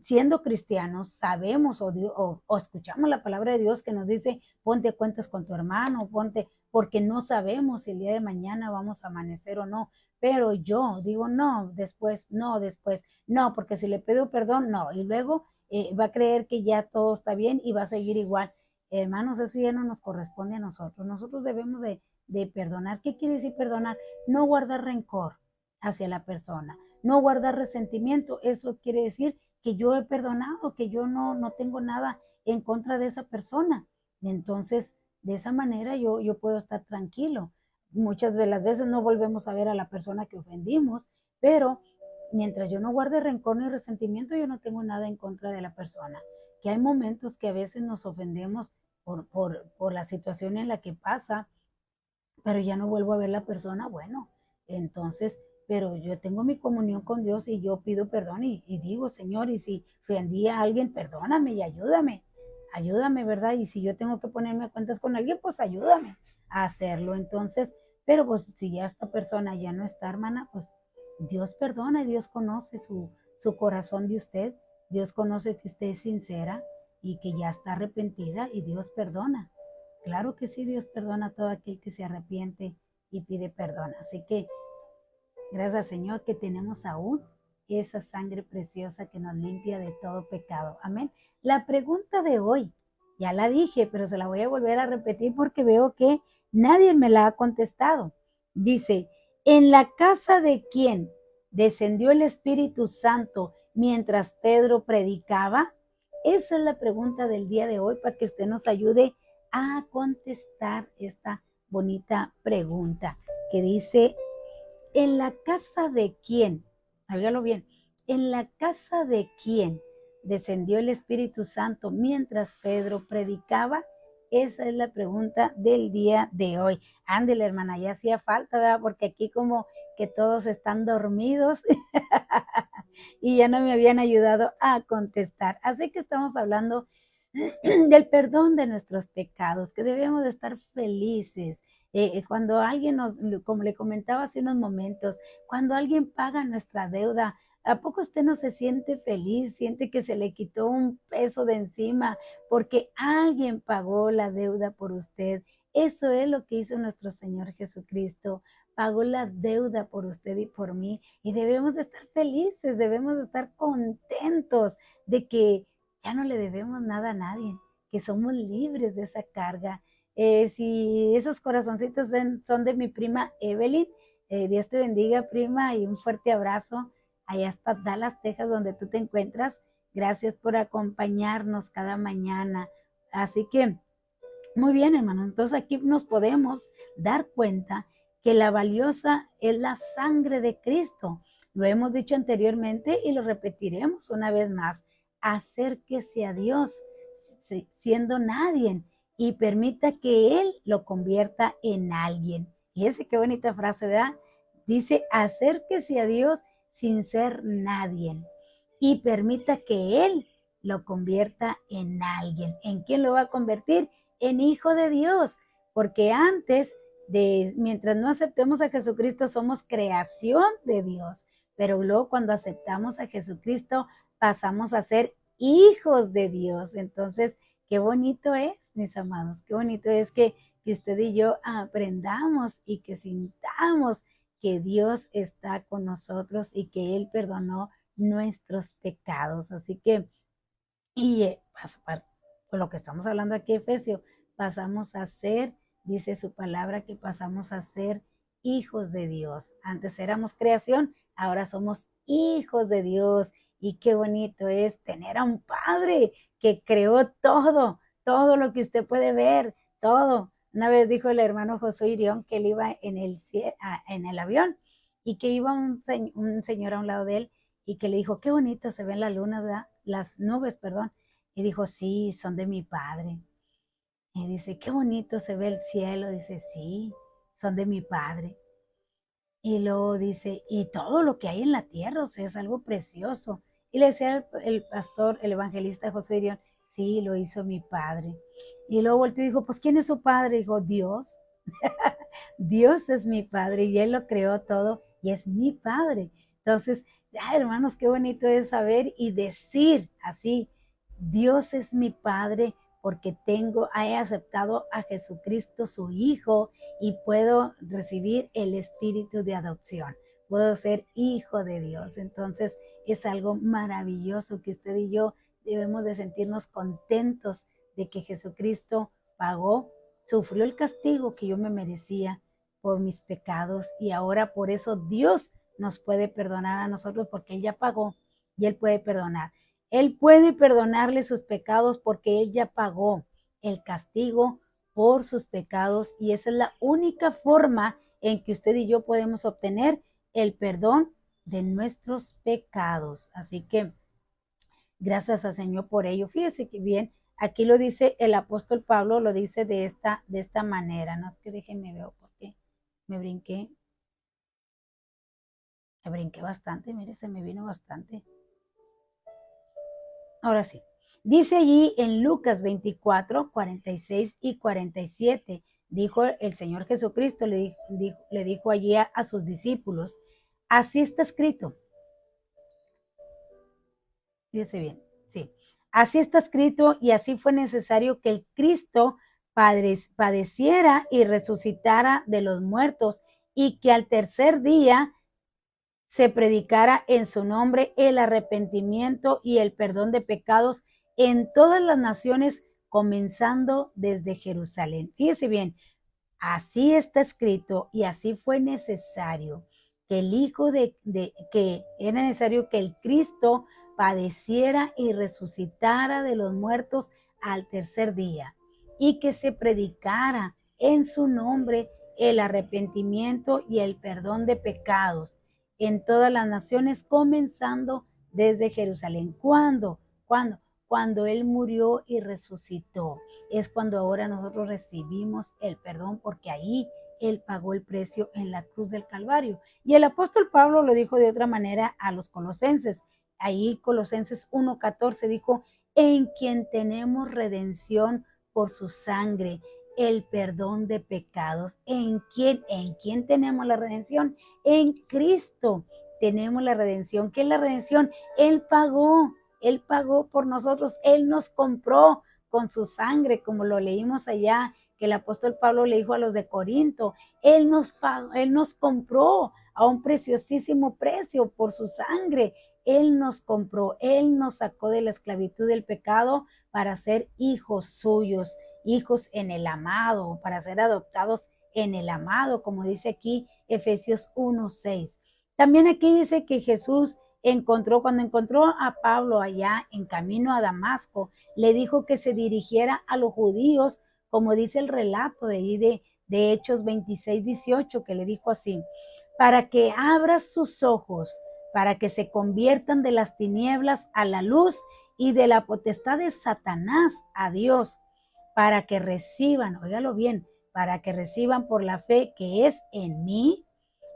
siendo cristianos sabemos o escuchamos la palabra de Dios que nos dice ponte a cuentas con tu hermano, porque no sabemos si el día de mañana vamos a amanecer o no, pero yo digo no, después, no, después, no, porque si le pido perdón, no, y luego va a creer que ya todo está bien y va a seguir igual. Hermanos, eso ya no nos corresponde a nosotros debemos de perdonar. ¿Qué quiere decir perdonar? No guardar rencor hacia la persona, no guardar resentimiento. Eso quiere decir que yo he perdonado, que yo no tengo nada en contra de esa persona. Entonces, de esa manera yo puedo estar tranquilo. Muchas de las veces no volvemos a ver a la persona que ofendimos, pero mientras yo no guarde rencor ni resentimiento, yo no tengo nada en contra de la persona. Que hay momentos que a veces nos ofendemos por la situación en la que pasa, pero ya no vuelvo a ver la persona, bueno, entonces, pero yo tengo mi comunión con Dios y yo pido perdón y digo, Señor, y si ofendí a alguien, perdóname y ayúdame, ¿verdad? Y si yo tengo que ponerme a cuentas con alguien, pues ayúdame a hacerlo. Entonces, Pero pues si ya esta persona ya no está, hermana, pues Dios perdona y Dios conoce su corazón de usted. Dios conoce que usted es sincera y que ya está arrepentida y Dios perdona. Claro que sí, Dios perdona a todo aquel que se arrepiente y pide perdón. Así que gracias al Señor que tenemos aún esa sangre preciosa que nos limpia de todo pecado. Amén. La pregunta de hoy, ya la dije, pero se la voy a volver a repetir porque veo que nadie me la ha contestado. Dice, ¿en la casa de quién descendió el Espíritu Santo mientras Pedro predicaba? Esa es la pregunta del día de hoy para que usted nos ayude a contestar esta bonita pregunta que dice, ¿en la casa de quién? Hágalo bien. ¿En la casa de quién descendió el Espíritu Santo mientras Pedro predicaba? Esa es la pregunta del día de hoy. Ándele, hermana, ya hacía falta, ¿verdad? Porque aquí como que todos están dormidos y ya no me habían ayudado a contestar. Así que estamos hablando del perdón de nuestros pecados, que debemos de estar felices. Cuando alguien nos, como le comentaba hace unos momentos, cuando alguien paga nuestra deuda, ¿a poco usted no se siente feliz? Siente que se le quitó un peso de encima porque alguien pagó la deuda por usted. Eso es lo que hizo nuestro Señor Jesucristo. Pagó la deuda por usted y por mí. Y debemos de estar felices, debemos de estar contentos de que ya no le debemos nada a nadie, que somos libres de esa carga. Si esos corazoncitos son de mi prima Evelyn, Dios te bendiga, prima, y un fuerte abrazo. Allá hasta Dallas, Texas, donde tú te encuentras. Gracias por acompañarnos cada mañana. Así que, muy bien, hermano. Entonces aquí nos podemos dar cuenta que la valiosa es la sangre de Cristo. Lo hemos dicho anteriormente y lo repetiremos una vez más. Acérquese a Dios siendo nadie y permita que Él lo convierta en alguien. Y ese qué bonita frase, ¿verdad? Dice, acérquese a Dios sin ser nadie y permita que Él lo convierta en alguien. ¿En quién lo va a convertir? En hijo de Dios. Porque antes mientras no aceptemos a Jesucristo, somos creación de Dios. Pero luego cuando aceptamos a Jesucristo, pasamos a ser hijos de Dios. Entonces, qué bonito es, mis amados, qué bonito es que usted y yo aprendamos y que sintamos que Dios está con nosotros y que Él perdonó nuestros pecados. Así que, y por lo que estamos hablando aquí, Efesios, pasamos a ser, dice su palabra, que pasamos a ser hijos de Dios. Antes éramos creación, ahora somos hijos de Dios. Y qué bonito es tener a un Padre que creó todo, todo lo que usted puede ver, todo. Una vez dijo el hermano José Irión que él iba en el avión y que iba un señor a un lado de él y que le dijo, qué bonito se ven las lunas, ¿verdad? Las nubes, perdón. Y dijo, sí, son de mi padre. Y dice, qué bonito se ve el cielo. Dice, sí, son de mi padre. Y luego dice, y todo lo que hay en la tierra, o sea, es algo precioso. Y le decía el pastor, el evangelista José Irión, sí, lo hizo mi padre. Y luego volteó y dijo, pues, ¿quién es su padre? Dijo, Dios. Dios es mi padre y Él lo creó todo y es mi padre. Entonces, hermanos, qué bonito es saber y decir así, Dios es mi padre porque he aceptado a Jesucristo su Hijo y puedo recibir el espíritu de adopción. Puedo ser hijo de Dios. Entonces, es algo maravilloso que usted y yo debemos de sentirnos contentos de que Jesucristo pagó, sufrió el castigo que yo me merecía por mis pecados y ahora por eso Dios nos puede perdonar a nosotros porque Él ya pagó y Él puede perdonar. Él puede perdonarle sus pecados porque Él ya pagó el castigo por sus pecados y esa es la única forma en que usted y yo podemos obtener el perdón de nuestros pecados. Así que gracias al Señor por ello. Fíjese que bien, aquí lo dice el apóstol Pablo, lo dice de esta manera. No es que déjenme ver porque me brinqué bastante, mire, se me vino bastante. Ahora sí, dice allí en Lucas 24, 46 y 47, dijo el Señor Jesucristo, le dijo allí a sus discípulos, así está escrito. Fíjese bien, sí. Así está escrito y así fue necesario que el Cristo padeciera y resucitara de los muertos y que al tercer día se predicara en su nombre el arrepentimiento y el perdón de pecados en todas las naciones, comenzando desde Jerusalén. Fíjese bien, así está escrito y así fue necesario que el Hijo que era necesario que el Cristo padeciera y resucitara de los muertos al tercer día y que se predicara en su nombre el arrepentimiento y el perdón de pecados en todas las naciones, comenzando desde Jerusalén. ¿Cuándo? ¿Cuándo? Cuando Él murió y resucitó. Es cuando ahora nosotros recibimos el perdón, porque ahí Él pagó el precio en la cruz del Calvario. Y el apóstol Pablo lo dijo de otra manera a los colosenses. Ahí Colosenses 1:14 dijo, en quien tenemos redención por su sangre, el perdón de pecados. ¿En quién tenemos la redención? En Cristo tenemos la redención. ¿Qué es la redención? Él pagó por nosotros, Él nos compró con su sangre, como lo leímos allá, que el apóstol Pablo le dijo a los de Corinto, Él nos pagó, Él nos compró a un preciosísimo precio por su sangre. Él nos compró, Él nos sacó de la esclavitud del pecado para ser hijos suyos, hijos en el amado, para ser adoptados en el amado, como dice aquí Efesios 1:6. También aquí dice que Jesús cuando encontró a Pablo allá en camino a Damasco, le dijo que se dirigiera a los judíos, como dice el relato de ahí de Hechos 26:18, que le dijo así, para que abra sus ojos, para que se conviertan de las tinieblas a la luz y de la potestad de Satanás a Dios, para que reciban, óigalo bien, para que reciban por la fe que es en mí,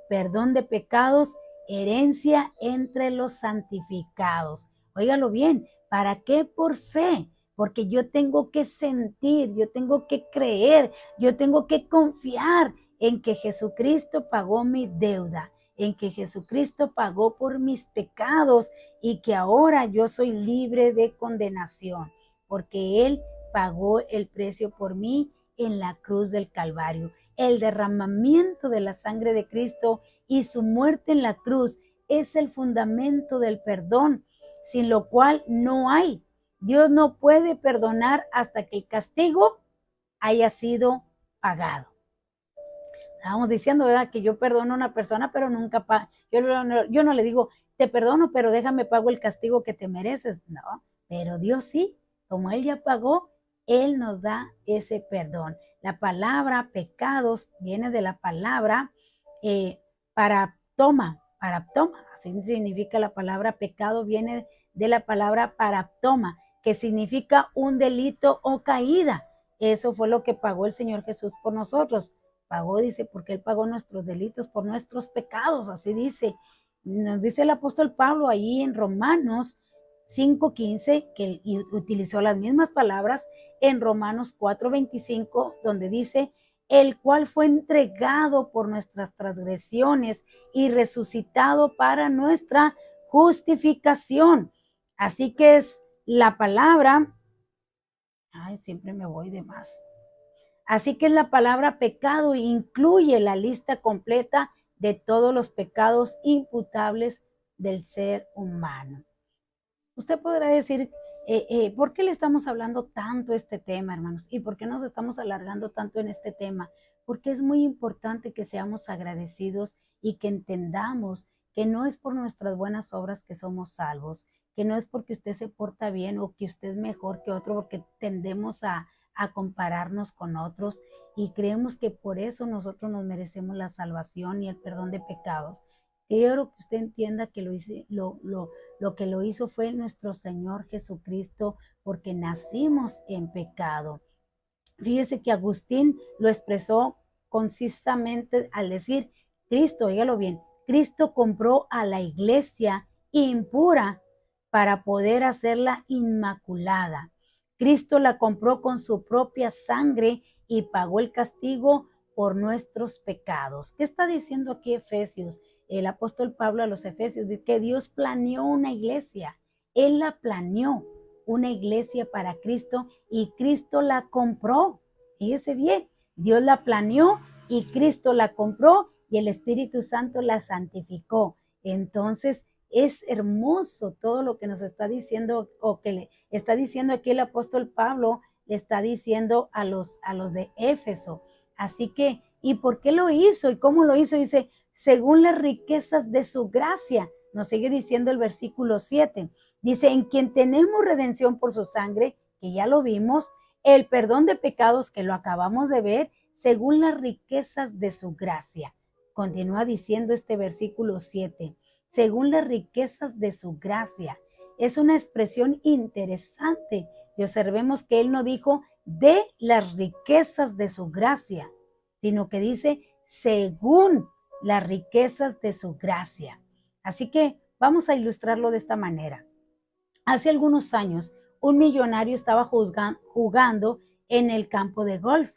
perdón de pecados, herencia entre los santificados. Óigalo bien, ¿para qué? Por fe, porque yo tengo que sentir, yo tengo que creer, yo tengo que confiar en que Jesucristo pagó mi deuda, en que Jesucristo pagó por mis pecados y que ahora yo soy libre de condenación, porque Él pagó el precio por mí en la cruz del Calvario. El derramamiento de la sangre de Cristo y su muerte en la cruz es el fundamento del perdón, sin lo cual no hay. Dios no puede perdonar hasta que el castigo haya sido pagado. Estábamos diciendo, ¿verdad?, que yo perdono a una persona, pero nunca yo no le digo, te perdono, pero déjame pago el castigo que te mereces. No, pero Dios sí, como Él ya pagó, Él nos da ese perdón. La palabra pecados viene de la palabra paraptoma, así significa la palabra pecado, viene de la palabra paraptoma, que significa un delito o caída. Eso fue lo que pagó el Señor Jesús por nosotros. Pagó, dice, porque Él pagó nuestros delitos por nuestros pecados, así dice. Nos dice el apóstol Pablo ahí en Romanos 5:15, que utilizó las mismas palabras en Romanos 4:25, donde dice, el cual fue entregado por nuestras transgresiones y resucitado para nuestra justificación. Así que es la palabra, siempre me voy de más. Así que la palabra pecado incluye la lista completa de todos los pecados imputables del ser humano. Usted podrá decir, ¿por qué le estamos hablando tanto este tema, hermanos? ¿Y por qué nos estamos alargando tanto en este tema? Porque es muy importante que seamos agradecidos y que entendamos que no es por nuestras buenas obras que somos salvos, que no es porque usted se porta bien o que usted es mejor que otro, porque tendemos a compararnos con otros y creemos que por eso nosotros nos merecemos la salvación y el perdón de pecados. Quiero que usted entienda que lo que lo hizo fue nuestro Señor Jesucristo, porque nacimos en pecado. Fíjese que Agustín lo expresó concisamente al decir, Cristo, óigalo bien, Cristo compró a la iglesia impura para poder hacerla inmaculada. Cristo la compró con su propia sangre y pagó el castigo por nuestros pecados. ¿Qué está diciendo aquí Efesios? El apóstol Pablo a los Efesios dice que Dios planeó una iglesia. Él la planeó, una iglesia para Cristo, y Cristo la compró. Fíjese bien, Dios la planeó y Cristo la compró y el Espíritu Santo la santificó. Entonces, es hermoso todo lo que nos está diciendo, o que le está diciendo aquí el apóstol Pablo, le está diciendo a los de Éfeso. Así que, ¿y por qué lo hizo? ¿Y cómo lo hizo? Dice, según las riquezas de su gracia. Nos sigue diciendo el versículo 7. Dice, en quien tenemos redención por su sangre, que ya lo vimos, el perdón de pecados, que lo acabamos de ver, según las riquezas de su gracia. Continúa diciendo este versículo 7. Según las riquezas de su gracia. Es una expresión interesante. Y observemos que él no dijo de las riquezas de su gracia, sino que dice según las riquezas de su gracia. Así que vamos a ilustrarlo de esta manera. Hace algunos años, un millonario estaba jugando en el campo de golf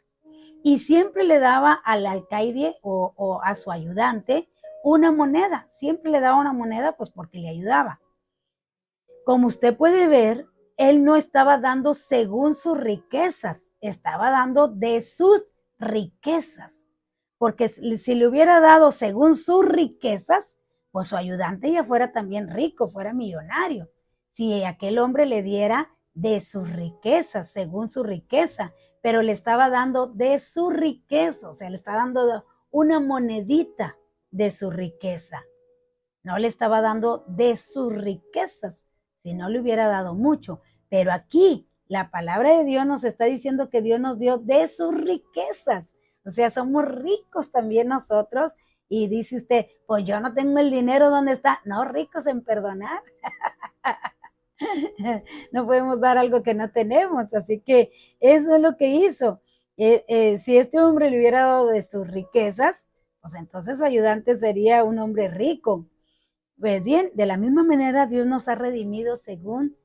y siempre le daba al alcaide o a su ayudante una moneda. Siempre le daba una moneda, pues porque le ayudaba. Como usted puede ver, él no estaba dando según sus riquezas, estaba dando de sus riquezas. Porque si le hubiera dado según sus riquezas, pues su ayudante ya fuera también rico, fuera millonario. Si aquel hombre le diera de sus riquezas, según su riqueza, pero le estaba dando de su riqueza, o sea, le está dando una monedita de su riqueza. No le estaba dando de sus riquezas, si no le hubiera dado mucho. Pero aquí la palabra de Dios nos está diciendo que Dios nos dio de sus riquezas. O sea, somos ricos también nosotros. Y dice usted, pues yo no tengo el dinero, ¿dónde está? No, ricos en perdonar. No podemos dar algo que no tenemos. Así que eso es lo que hizo. Si este hombre le hubiera dado de sus riquezas, pues entonces su ayudante sería un hombre rico. Pues bien, de la misma manera Dios nos ha redimido según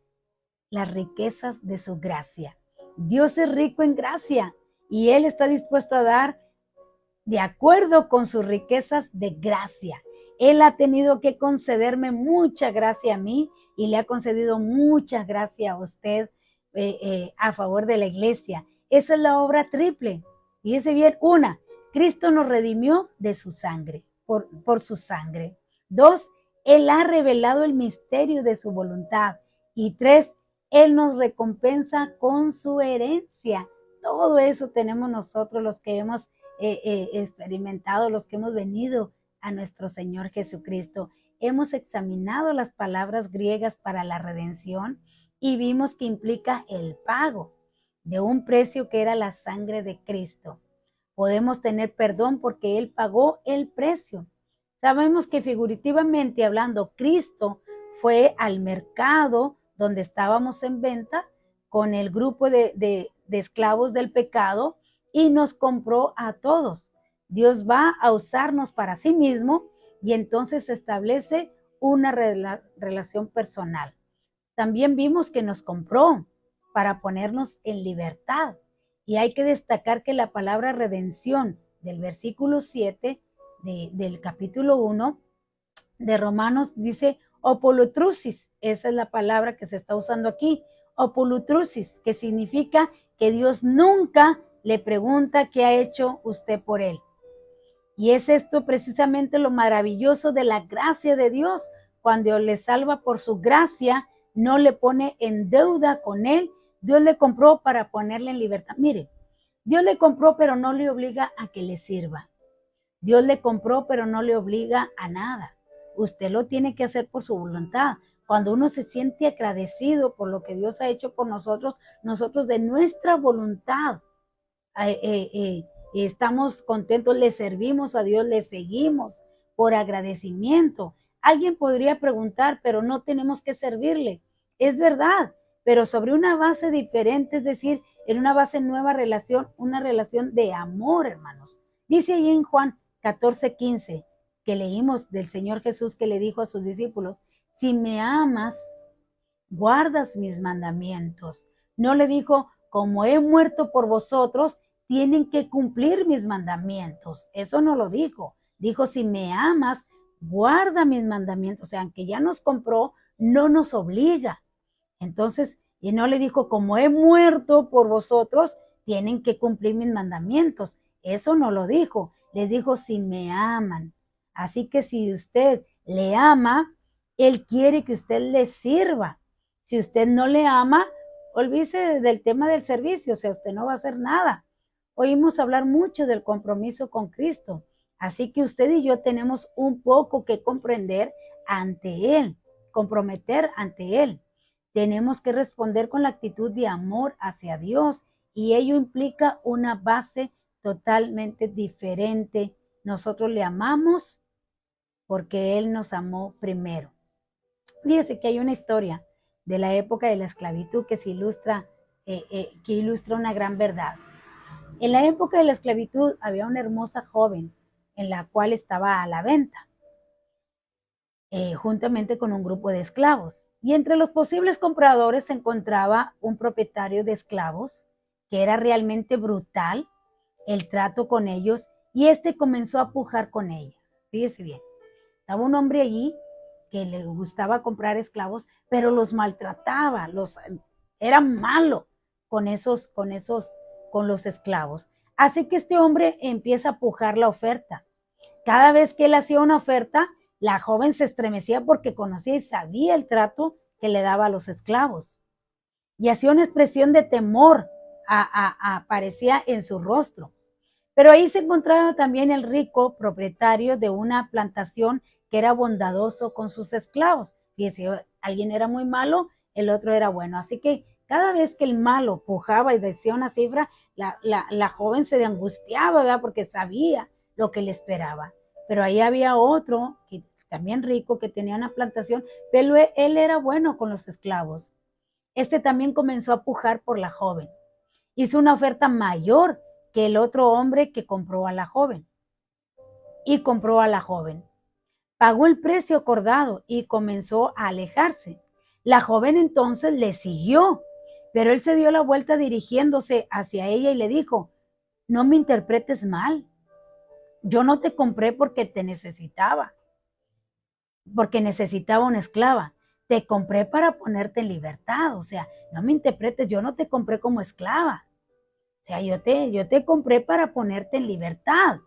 las riquezas de su gracia. Dios es rico en gracia y Él está dispuesto a dar de acuerdo con sus riquezas de gracia. Él ha tenido que concederme mucha gracia a mí y le ha concedido mucha gracia a usted a favor de la iglesia. Esa es la obra triple. Fíjese bien, una, Cristo nos redimió de su sangre, por su sangre. Dos, Él ha revelado el misterio de su voluntad. Y tres, Él nos recompensa con su herencia. Todo eso tenemos nosotros los que hemos experimentado, los que hemos venido a nuestro Señor Jesucristo. Hemos examinado las palabras griegas para la redención y vimos que implica el pago de un precio que era la sangre de Cristo. Podemos tener perdón porque Él pagó el precio. Sabemos que figurativamente hablando, Cristo fue al mercado donde estábamos en venta con el grupo de esclavos del pecado y nos compró a todos. Dios va a usarnos para sí mismo y entonces se establece una relación personal. También vimos que nos compró para ponernos en libertad. Y hay que destacar que la palabra redención del versículo 7 del capítulo 1 de Romanos dice opolutrusis. Esa es la palabra que se está usando aquí. Opolutrusis, que significa que Dios nunca le pregunta qué ha hecho usted por él. Y es esto precisamente lo maravilloso de la gracia de Dios. Cuando le salva por su gracia, no le pone en deuda con él. Dios le compró para ponerle en libertad. Mire, Dios le compró, pero no le obliga a que le sirva. Dios le compró, pero no le obliga a nada. Usted lo tiene que hacer por su voluntad. Cuando uno se siente agradecido por lo que Dios ha hecho por nosotros, nosotros de nuestra voluntad estamos contentos, le servimos a Dios, le seguimos por agradecimiento. Alguien podría preguntar, pero no tenemos que servirle. Es verdad, pero sobre una base diferente, es decir, en una base nueva relación, una relación de amor, hermanos. Dice ahí en Juan 14:15, que leímos del Señor Jesús que le dijo a sus discípulos, si me amas, guardas mis mandamientos. No le dijo, como he muerto por vosotros, tienen que cumplir mis mandamientos. Eso no lo dijo. Dijo, si me amas, guarda mis mandamientos. O sea, aunque ya nos compró, no nos obliga. Entonces, y no le dijo, como he muerto por vosotros, tienen que cumplir mis mandamientos. Eso no lo dijo. Les dijo, si me aman. Así que si usted le ama, Él quiere que usted le sirva. Si usted no le ama, olvídese del tema del servicio, o sea, usted no va a hacer nada. Oímos hablar mucho del compromiso con Cristo. Así que usted y yo tenemos un poco que comprender ante Él, comprometer ante Él. Tenemos que responder con la actitud de amor hacia Dios y ello implica una base totalmente diferente. Nosotros le amamos porque Él nos amó primero. Fíjese que hay una historia de la época de la esclavitud que ilustra una gran verdad. En la época de la esclavitud había una hermosa joven en la cual estaba a la venta, juntamente con un grupo de esclavos. Y entre los posibles compradores se encontraba un propietario de esclavos que era realmente brutal el trato con ellos y este comenzó a pujar con ellas. Fíjese bien, estaba un hombre allí que le gustaba comprar esclavos, pero los maltrataba, era malo con los esclavos. Así que este hombre empieza a pujar la oferta. Cada vez que él hacía una oferta, la joven se estremecía porque conocía y sabía el trato que le daba a los esclavos. Y hacía una expresión de temor, aparecía en su rostro. Pero ahí se encontraba también el rico propietario de una plantación que era bondadoso con sus esclavos. Fíjese, alguien era muy malo, el otro era bueno. Así que cada vez que el malo pujaba y decía una cifra, la joven se angustiaba, ¿verdad? Porque sabía lo que le esperaba. Pero ahí había otro, que también rico, que tenía una plantación, pero él era bueno con los esclavos. Este también comenzó a pujar por la joven. Hizo una oferta mayor que el otro hombre que compró a la joven. Y compró a la joven. Pagó el precio acordado y comenzó a alejarse. La joven entonces le siguió, pero él se dio la vuelta dirigiéndose hacia ella y le dijo, no me interpretes mal. Yo no te compré porque te necesitaba, porque necesitaba una esclava. Te compré para ponerte en libertad. O sea, no me interpretes, yo no te compré como esclava. O sea, yo te compré para ponerte en libertad.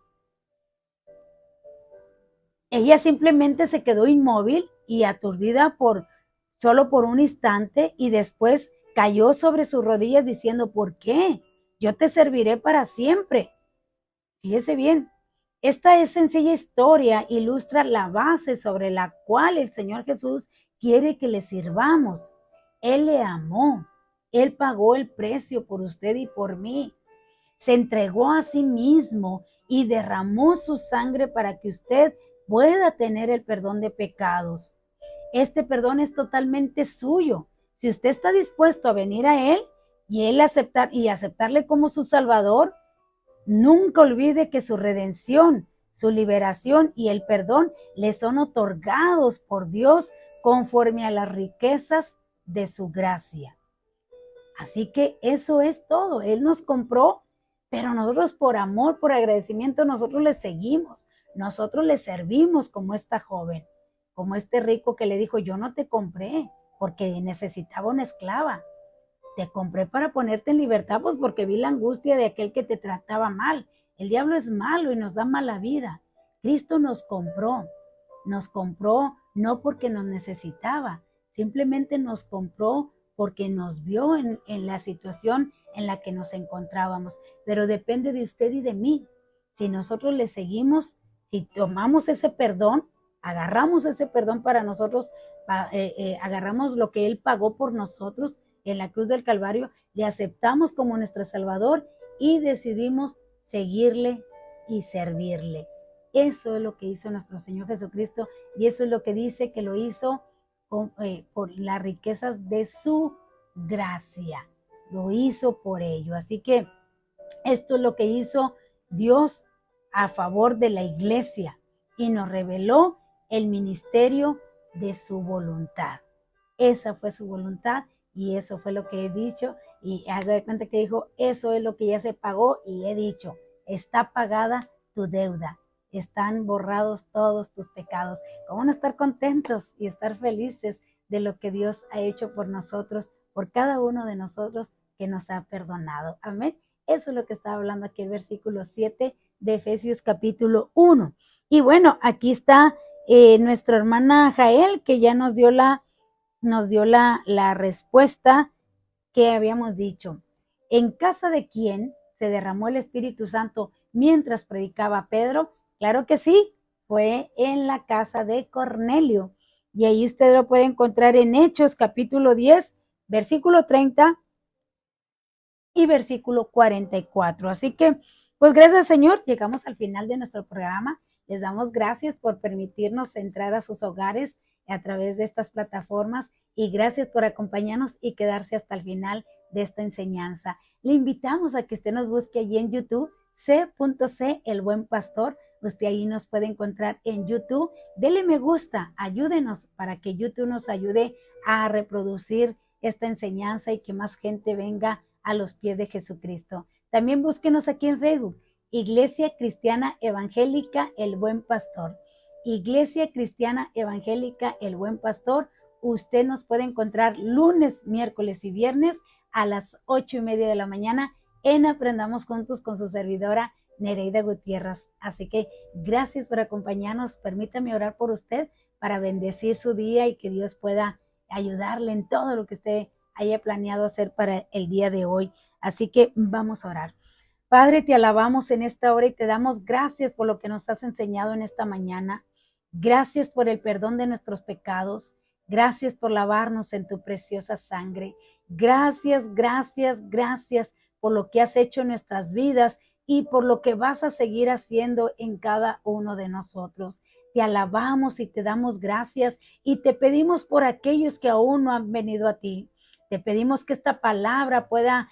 Ella simplemente se quedó inmóvil y aturdida solo por un instante y después cayó sobre sus rodillas diciendo, ¿por qué? Yo te serviré para siempre. Fíjese bien, esta sencilla historia ilustra la base sobre la cual el Señor Jesús quiere que le sirvamos. Él le amó, Él pagó el precio por usted y por mí. Se entregó a sí mismo y derramó su sangre para que usted pueda tener el perdón de pecados. Este perdón es totalmente suyo. Si usted está dispuesto a venir a Él y aceptarle como su Salvador, nunca olvide que su redención, su liberación y el perdón le son otorgados por Dios conforme a las riquezas de su gracia. Así que eso es todo. Él nos compró, pero nosotros por amor, por agradecimiento, nosotros le seguimos. Nosotros le servimos como esta joven, como este rico que le dijo, yo no te compré porque necesitaba una esclava. Te compré para ponerte en libertad, pues porque vi la angustia de aquel que te trataba mal. El diablo es malo y nos da mala vida. Cristo nos compró no porque nos necesitaba, simplemente nos compró porque nos vio en la situación en la que nos encontrábamos. Pero depende de usted y de mí. Si nosotros le seguimos, si tomamos ese perdón, agarramos ese perdón para nosotros, agarramos lo que Él pagó por nosotros en la cruz del Calvario, le aceptamos como nuestro Salvador y decidimos seguirle y servirle. Eso es lo que hizo nuestro Señor Jesucristo y eso es lo que dice que lo hizo por las riquezas de su gracia. Lo hizo por ello. Así que esto es lo que hizo Dios a favor de la iglesia y nos reveló el ministerio de su voluntad. Esa fue su voluntad y eso fue lo que he dicho Y hago de cuenta que dijo, eso es lo que ya se pagó y he dicho, está pagada tu deuda, están borrados todos tus pecados. ¿Cómo no estar contentos y estar felices de lo que Dios ha hecho por nosotros, por cada uno de nosotros que nos ha perdonado? Amén. Eso es lo que está hablando aquí el versículo 7 de Efesios capítulo 1. Y bueno, aquí está nuestra hermana Jael, que ya nos dio la respuesta que habíamos dicho. ¿En casa de quién se derramó el Espíritu Santo mientras predicaba Pedro? Claro que sí, fue en la casa de Cornelio. Y ahí usted lo puede encontrar en Hechos capítulo 10, versículo 30 y versículo 44. Así que, pues gracias Señor, llegamos al final de nuestro programa. Les damos gracias por permitirnos entrar a sus hogares a través de estas plataformas y gracias por acompañarnos y quedarse hasta el final de esta enseñanza. Le invitamos a que usted nos busque allí en YouTube, C.C. El Buen Pastor. Usted ahí nos puede encontrar en YouTube. Dele me gusta, ayúdenos para que YouTube nos ayude a reproducir esta enseñanza y que más gente venga a los pies de Jesucristo. También búsquenos aquí en Facebook, Iglesia Cristiana Evangélica El Buen Pastor. Iglesia Cristiana Evangélica El Buen Pastor. Usted nos puede encontrar lunes, miércoles y viernes a las 8:30 de la mañana en Aprendamos Juntos con su servidora Nereida Gutiérrez. Así que gracias por acompañarnos. Permítame orar por usted para bendecir su día y que Dios pueda ayudarle en todo lo que usted haya planeado hacer para el día de hoy. Así que vamos a orar. Padre, te alabamos en esta hora y te damos gracias por lo que nos has enseñado en esta mañana. Gracias por el perdón de nuestros pecados. Gracias por lavarnos en tu preciosa sangre. Gracias, gracias, gracias por lo que has hecho en nuestras vidas y por lo que vas a seguir haciendo en cada uno de nosotros. Te alabamos y te damos gracias y te pedimos por aquellos que aún no han venido a ti. Te pedimos que esta palabra pueda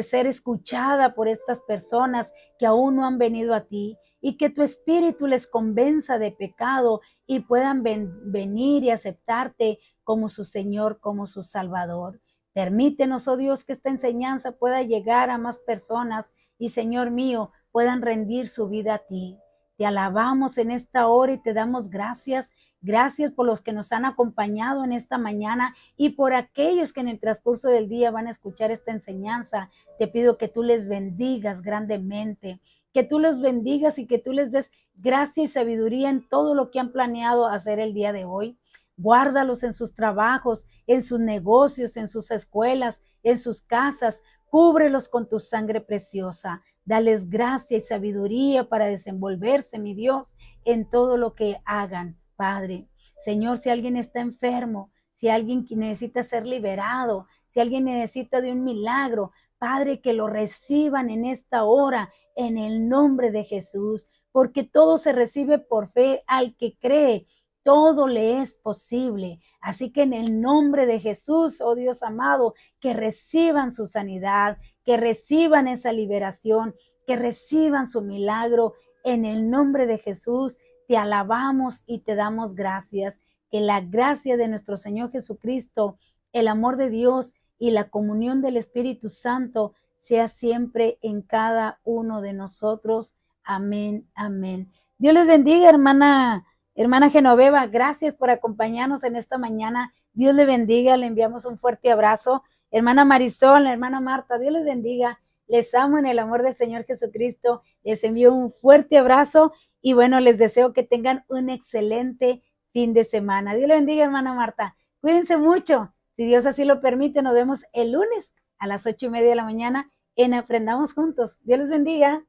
ser escuchada por estas personas que aún no han venido a ti y que tu espíritu les convenza de pecado y puedan venir y aceptarte como su Señor, como su Salvador. Permítenos, oh Dios, que esta enseñanza pueda llegar a más personas y, Señor mío, puedan rendir su vida a ti. Te alabamos en esta hora y te damos gracias. Gracias por los que nos han acompañado en esta mañana y por aquellos que en el transcurso del día van a escuchar esta enseñanza. Te pido que tú les bendigas grandemente, que tú los bendigas y que tú les des gracia y sabiduría en todo lo que han planeado hacer el día de hoy. Guárdalos en sus trabajos, en sus negocios, en sus escuelas, en sus casas. Cúbrelos con tu sangre preciosa. Dales gracia y sabiduría para desenvolverse, mi Dios, en todo lo que hagan, Padre. Señor, si alguien está enfermo, si alguien necesita ser liberado, si alguien necesita de un milagro, Padre, que lo reciban en esta hora, en el nombre de Jesús, porque todo se recibe por fe al que cree. Todo le es posible. Así que en el nombre de Jesús, oh Dios amado, que reciban su sanidad, que reciban esa liberación, que reciban su milagro. En el nombre de Jesús, te alabamos y te damos gracias. Que la gracia de nuestro Señor Jesucristo, el amor de Dios y la comunión del Espíritu Santo sea siempre en cada uno de nosotros. Amén, amén. Dios les bendiga, hermana Genoveva, gracias por acompañarnos en esta mañana. Dios le bendiga, le enviamos un fuerte abrazo. Hermana Marisol, hermana Marta, Dios les bendiga. Les amo en el amor del Señor Jesucristo. Les envío un fuerte abrazo y bueno, les deseo que tengan un excelente fin de semana. Dios le bendiga, hermana Marta. Cuídense mucho. Si Dios así lo permite, nos vemos el lunes a las 8:30 de la mañana en Aprendamos Juntos. Dios les bendiga.